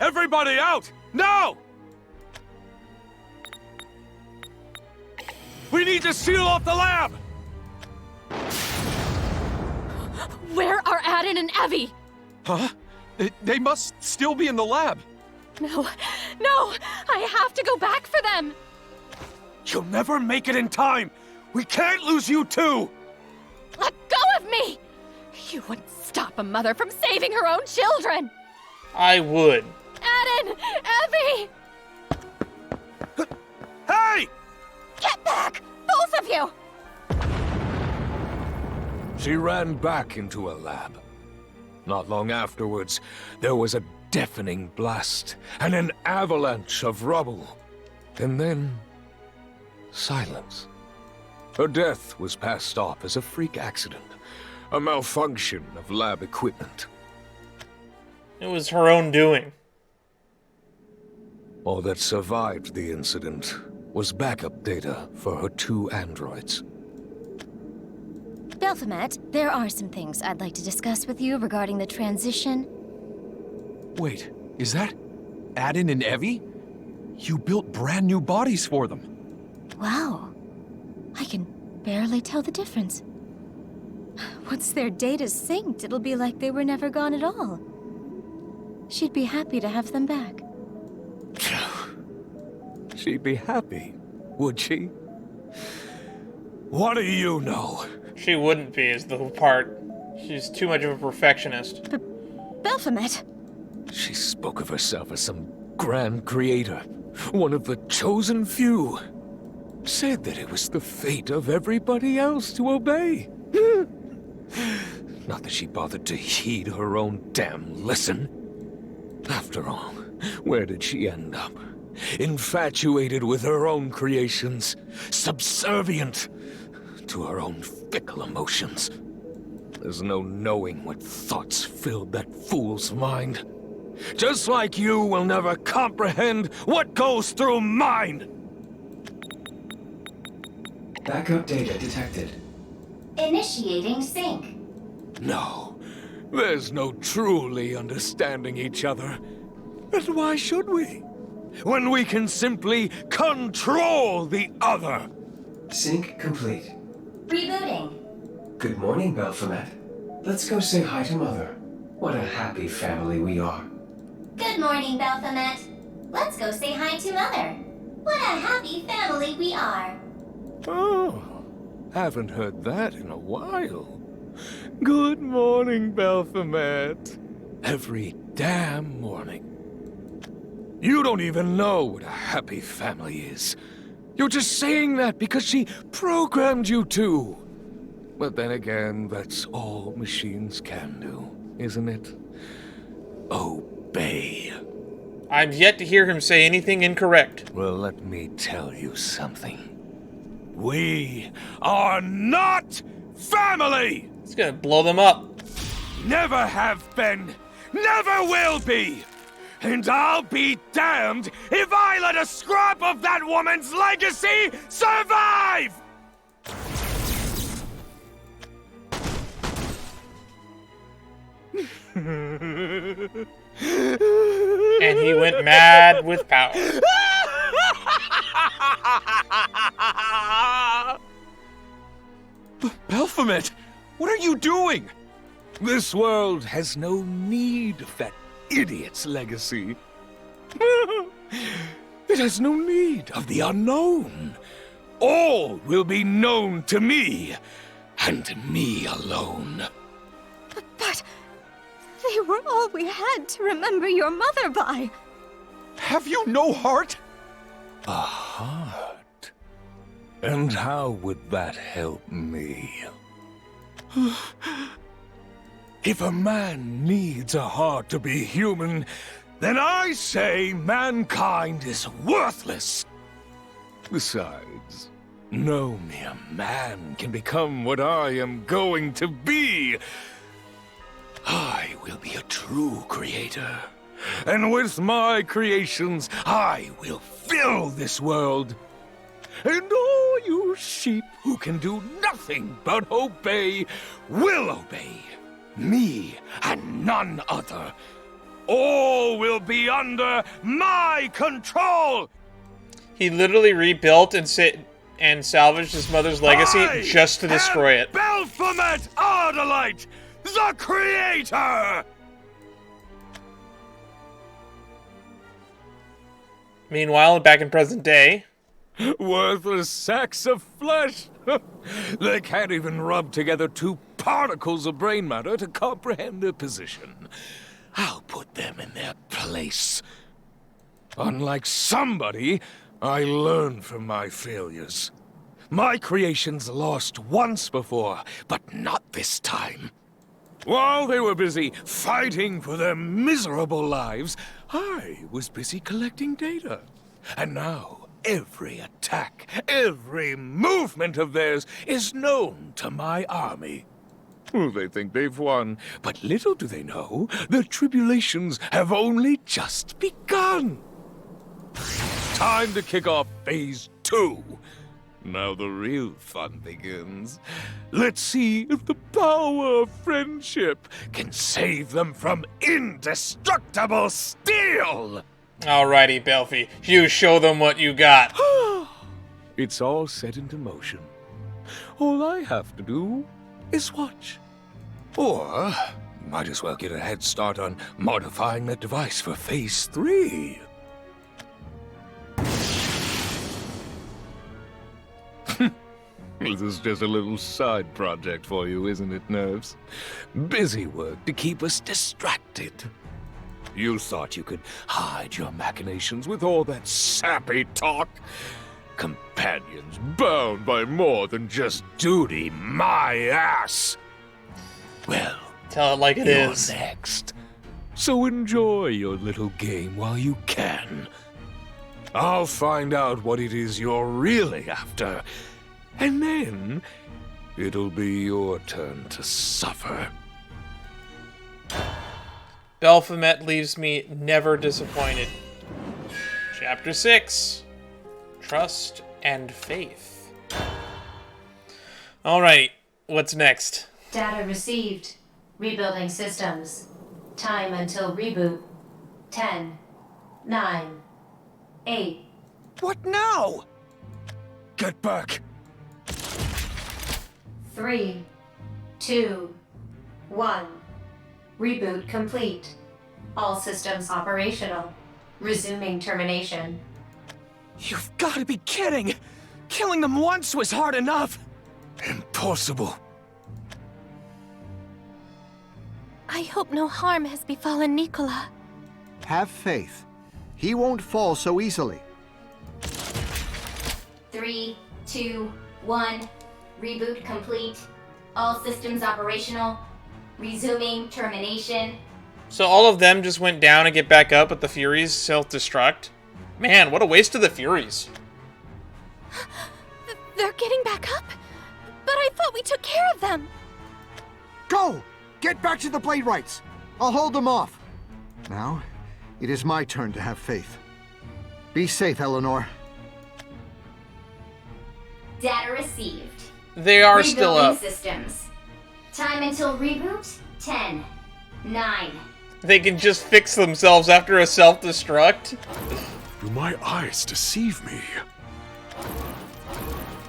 Everybody out! Now! We need to seal off the lab! Where are Aden and Evie? Huh? They must still be in the lab. No, I have to go back for them. You'll never make it in time! We can't lose you too! Let go of me! You wouldn't stop a mother from saving her own children! I would. Aden! Evie! Hey! Get back! Both of you! She ran back into a lab. Not long afterwards, there was a deafening blast and an avalanche of rubble. And then... silence. Her death was passed off as a freak accident, a malfunction of lab equipment. It was her own doing. All that survived the incident was backup data for her 2 androids. Baphomet, there are some things I'd like to discuss with you regarding the transition. Wait, is that Aden and Evie? You built brand new bodies for them. Wow. I can barely tell the difference. Once their data's synced, it'll be like they were never gone at all. She'd be happy to have them back. She'd be happy, would she? What do you know? She wouldn't be, is the part. She's too much of a perfectionist. Baphomet! She spoke of herself as some grand creator, one of the chosen few. Said that it was the fate of everybody else to obey. Not that she bothered to heed her own damn lesson. After all, where did she end up? Infatuated with her own creations, subservient to her own fickle emotions. There's no knowing what thoughts filled that fool's mind. Just like you will never comprehend what goes through mine! Backup data detected. Initiating sync. No, there's no truly understanding each other. And why should we? When we can simply control the other. Sync complete. Rebooting. Good morning, Baphomet. Let's go say hi to Mother. What a happy family we are. Good morning, Baphomet. Let's go say hi to Mother. What a happy family we are. Oh, haven't heard that in a while. Good morning, Baphomet. Every damn morning. You don't even know what a happy family is. You're just saying that because she programmed you to. But then again, that's all machines can do, isn't it? Obey. I've yet to hear him say anything incorrect. Well, let me tell you something. We are not family! It's gonna blow them up. Never have been, never will be! And I'll be damned if I let a scrap of that woman's legacy survive! And he went mad with power. Baphomet, what are you doing? This world has no need of that idiot's legacy. It has no need of the unknown. All will be known to me, and me alone. But they were all we had to remember your mother by. Have you no heart? A heart? And how would that help me? If a man needs a heart to be human, then I say mankind is worthless. Besides, no mere man can become what I am going to be. I will be a true creator. And with my creations, I will fill this world. And all you sheep who can do nothing but obey will obey. Me and none other. All will be under my control. He literally rebuilt and salvaged his mother's legacy just to destroy it. Baphomet Ardalite, the creator! Meanwhile, back in present day... Worthless sacks of flesh! They can't even rub together two particles of brain matter to comprehend their position. I'll put them in their place. Unlike somebody, I learn from my failures. My creations lost once before, but not this time. While they were busy fighting for their miserable lives, I was busy collecting data. And now, every attack, every movement of theirs is known to my army. They think they've won, but little do they know, the tribulations have only just begun. Time to kick off Phase 2. Now the real fun begins. Let's see if the power of friendship can save them from indestructible steel! Alrighty, Belfie. You show them what you got. It's all set into motion. All I have to do is watch. Or, might as well get a head start on modifying that device for Phase 3. This is just a little side project for you, isn't it, Nerves? Busy work to keep us distracted. You thought you could hide your machinations with all that sappy talk? Companions bound by more than just duty, my ass! Well, tell it like it you're is. Next. So enjoy your little game while you can. I'll find out what it is you're really after, and then it'll be your turn to suffer. Baphomet leaves me never disappointed. Chapter 6. Trust and Faith. Alrighty, what's next? Data received. Rebuilding systems. Time until reboot. 10, 9, 8. What now? Get back. 3, 2, 1. Reboot complete. All systems operational. Resuming termination. You've got to be kidding! Killing them once was hard enough! Impossible. I hope no harm has befallen Nicola. Have faith. He won't fall so easily. 3, 2, 1. Reboot complete. All systems operational. Resuming termination. So all of them just went down and get back up, but the Furies self-destruct? Man, what a waste of the Furies. They're getting back up? But I thought we took care of them! Go! Get back to the Blade Rights! I'll hold them off. Now, it is my turn to have faith. Be safe, Eleanor. Data received. They are still Rebuilding up. systems. Time until reboot, 10, 9. They can just fix themselves after a self-destruct? Do my eyes deceive me?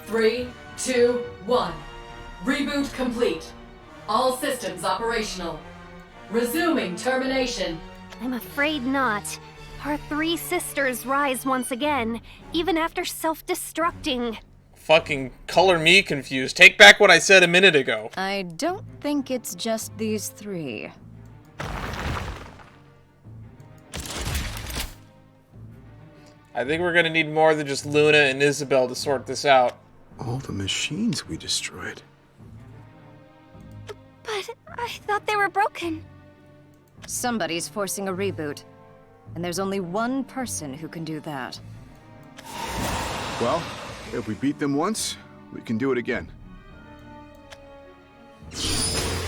3, 2, 1. Reboot complete. All systems operational. Resuming termination. I'm afraid not. Our three sisters rise once again, even after self-destructing. Fucking color me confused. Take back what I said a minute ago. I don't think it's just these three. I think we're gonna need more than just Luna and Isabel to sort this out. All the machines we destroyed. But I thought they were broken. Somebody's forcing a reboot. And there's only one person who can do that. Well, if we beat them once, we can do it again.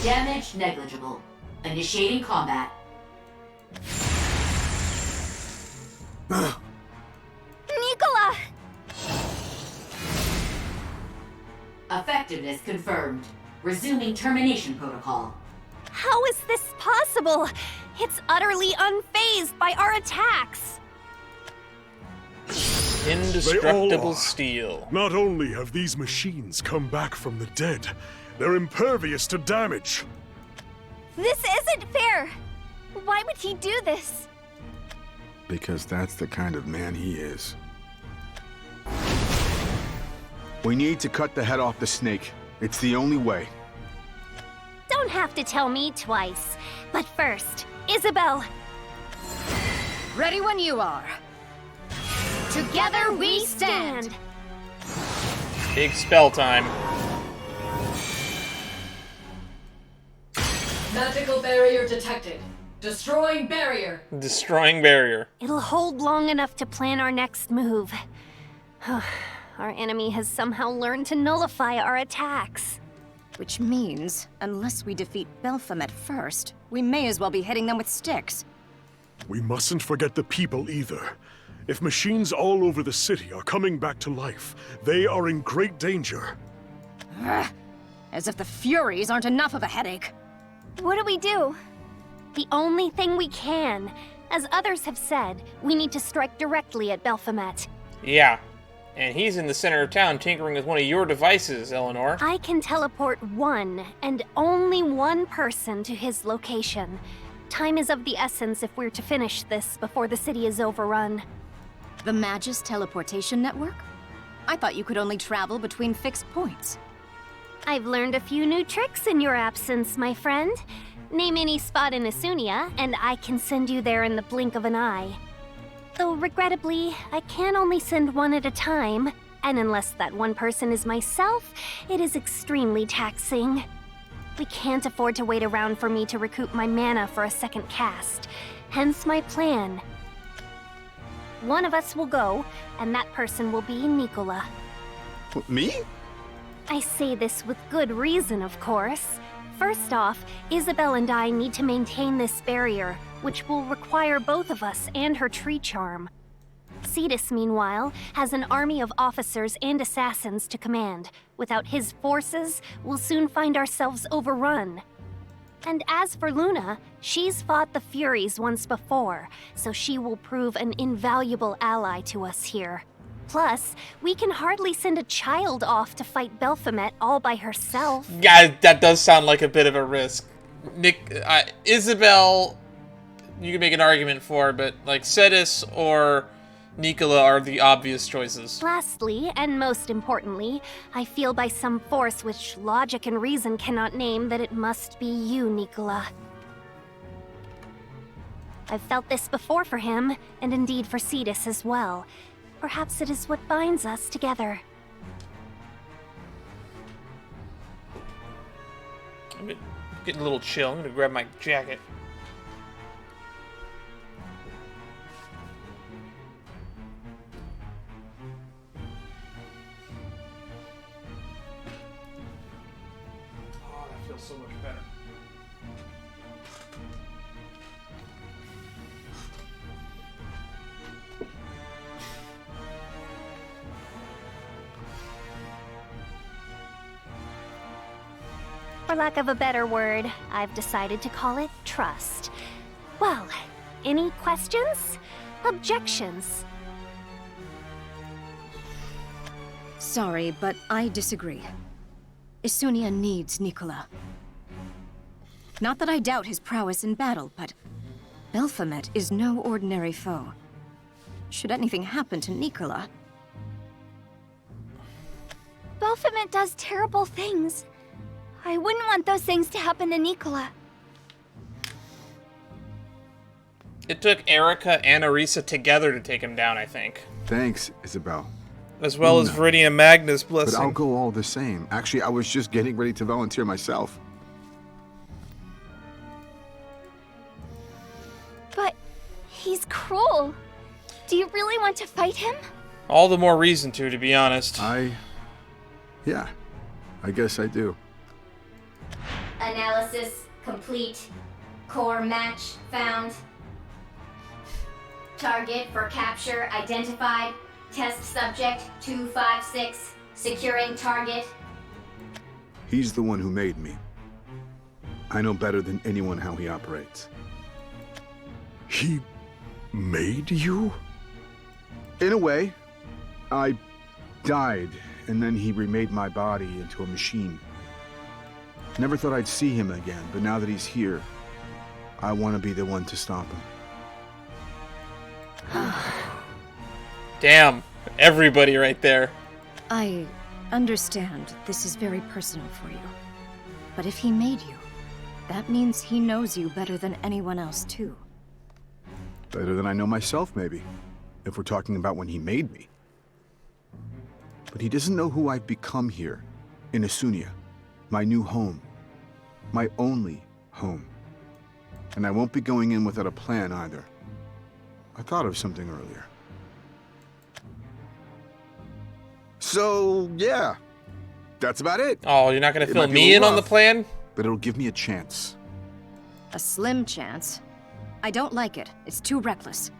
Damage negligible. Initiating combat. Nicola! Effectiveness confirmed. Resuming termination protocol. How is this possible? It's utterly unfazed by our attacks. Indestructible They all are. steel. Not only have these machines come back from the dead, they're impervious to damage. This isn't fair. Why would he do this? Because that's the kind of man he is. We need to cut the head off the snake. It's the only way. Don't have to tell me twice. But first, Isabel. Ready when you are. Together we stand. Big spell time. Magical barrier detected. Destroying barrier. Destroying barrier. It'll hold long enough to plan our next move. Our enemy has somehow learned to nullify our attacks. Which means, unless we defeat Belphomet first, we may as well be hitting them with sticks. We mustn't forget the people either. If machines all over the city are coming back to life, they are in great danger. Ugh. As if the Furies aren't enough of a headache. What do we do? The only thing we can. As others have said, we need to strike directly at Belphomet. Yeah. And he's in the center of town tinkering with one of your devices, Eleanor. I can teleport one, and only one person to his location. Time is of the essence if we're to finish this before the city is overrun. The Magus teleportation network? I thought you could only travel between fixed points. I've learned a few new tricks in your absence, my friend. Name any spot in Asunia, and I can send you there in the blink of an eye. Though regrettably, I can only send one at a time, and unless that one person is myself, it is extremely taxing. We can't afford to wait around for me to recoup my mana for a second cast, hence my plan. One of us will go, and that person will be Nicola. Me? I say this with good reason, of course. First off, Isabel and I need to maintain this barrier, which will require both of us and her tree charm. Cetus, meanwhile, has an army of officers and assassins to command. Without his forces, we'll soon find ourselves overrun. And as for Luna, she's fought the Furies once before, so she will prove an invaluable ally to us here. Plus, we can hardly send a child off to fight Baphomet all by herself. Yeah, that does sound like a bit of a risk. Isabel, you can make an argument for, but like Cetus or Nicola are the obvious choices. Lastly, and most importantly, I feel by some force which logic and reason cannot name that it must be you, Nicola. I've felt this before for him, and indeed for Cetus as well. Perhaps it is what binds us together. I'm getting a little chill. I'm gonna grab my jacket. So much better. For lack of a better word, I've decided to call it trust. Well, any questions? Objections? Sorry, but I disagree. Isunia needs Nicola. Not that I doubt his prowess in battle, but Baphomet is no ordinary foe. Should anything happen to Nicola... Baphomet does terrible things. I wouldn't want those things to happen to Nicola. It took Erica and Arisa together to take him down, I think. Thanks, Isabel. As well as Viridian Magnus blessing. But I'll go all the same. Actually, I was just getting ready to volunteer myself. But he's cruel. Do you really want to fight him? All the more reason to be honest. Yeah, I guess I do. Analysis complete. Core match found. Target for capture identified. Test subject 256. Securing target. He's the one who made me. I know better than anyone how he operates. He made you? In a way. I died, and then he remade my body into a machine. Never thought I'd see him again, but now that he's here, I want to be the one to stop him. Damn, everybody right there. I understand this is very personal for you. But if he made you, that means he knows you better than anyone else, too. Better than I know myself, maybe, if we're talking about when he made me. But he doesn't know who I've become here, in Isunia, my new home, my only home. And I won't be going in without a plan either. I thought of something earlier. So, yeah, that's about it. Oh, you're not gonna fill me in on the plan? But it'll give me a chance. A slim chance. I don't like it. It's too reckless.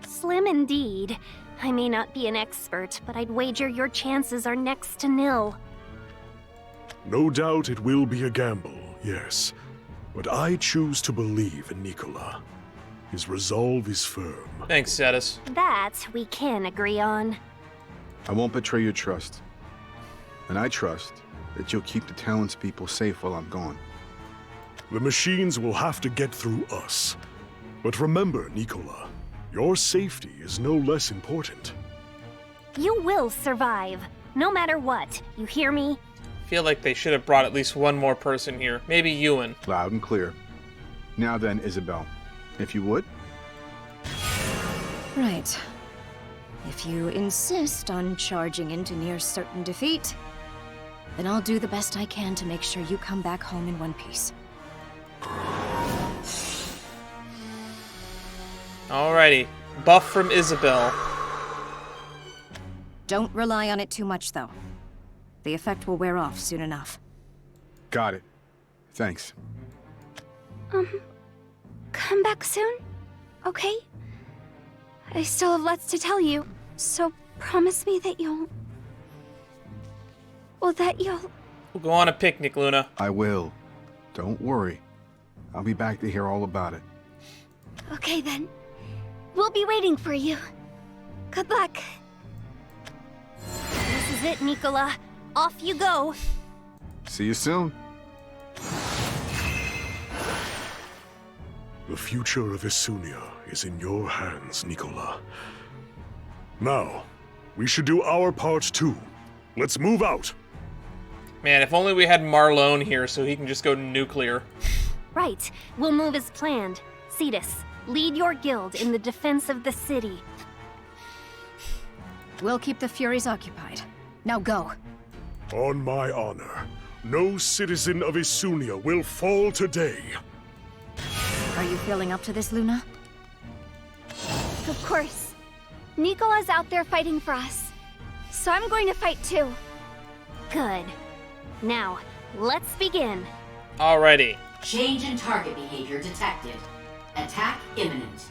Slim indeed. I may not be an expert, but I'd wager your chances are next to nil. No doubt it will be a gamble, yes. But I choose to believe in Nicola. His resolve is firm. Thanks, Cetus. That we can agree on. I won't betray your trust. And I trust that you'll keep the townspeople safe while I'm gone. The machines will have to get through us. But remember, Nicola, your safety is no less important. You will survive, no matter what. You hear me? I feel like they should have brought at least one more person here. Maybe Ewan. Loud and clear. Now then, Isabel, if you would. Right. If you insist on charging into near certain defeat, then I'll do the best I can to make sure you come back home in one piece. Alrighty. Buff from Isabel. Don't rely on it too much, though. The effect will wear off soon enough. Got it. Thanks. Come back soon? Okay? I still have lots to tell you, so promise me that you'll... Well, that you'll... We'll go on a picnic, Luna. I will. Don't worry. I'll be back to hear all about it. Okay then. We'll be waiting for you. Good luck. This is it, Nicola. Off you go. See you soon. The future of Isunia is in your hands, Nicola. Now, we should do our part too. Let's move out. Man, if only we had Marlone here so he can just go nuclear. Right. We'll move as planned. Cetus, lead your guild in the defense of the city. We'll keep the Furies occupied. Now go. On my honor, no citizen of Isunia will fall today. Are you feeling up to this, Luna? Of course. Nicola's out there fighting for us. So I'm going to fight too. Good. Now, let's begin. Alrighty. Change in target behavior detected. Attack imminent.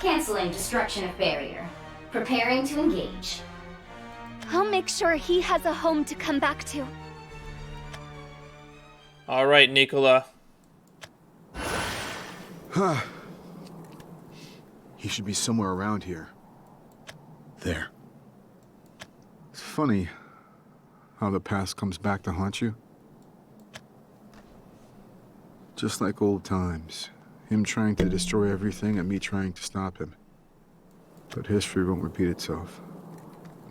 Canceling destruction of barrier. Preparing to engage. I'll make sure he has a home to come back to. Alright, Nicola. He should be somewhere around here. There. It's funny how the past comes back to haunt you. Just like old times. Him trying to destroy everything and me trying to stop him. But history won't repeat itself.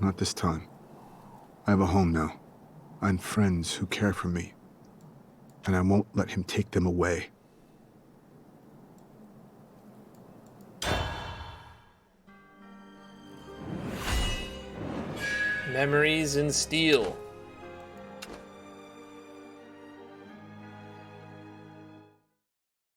Not this time. I have a home now. And friends who care for me. And I won't let him take them away. Memories in Steel.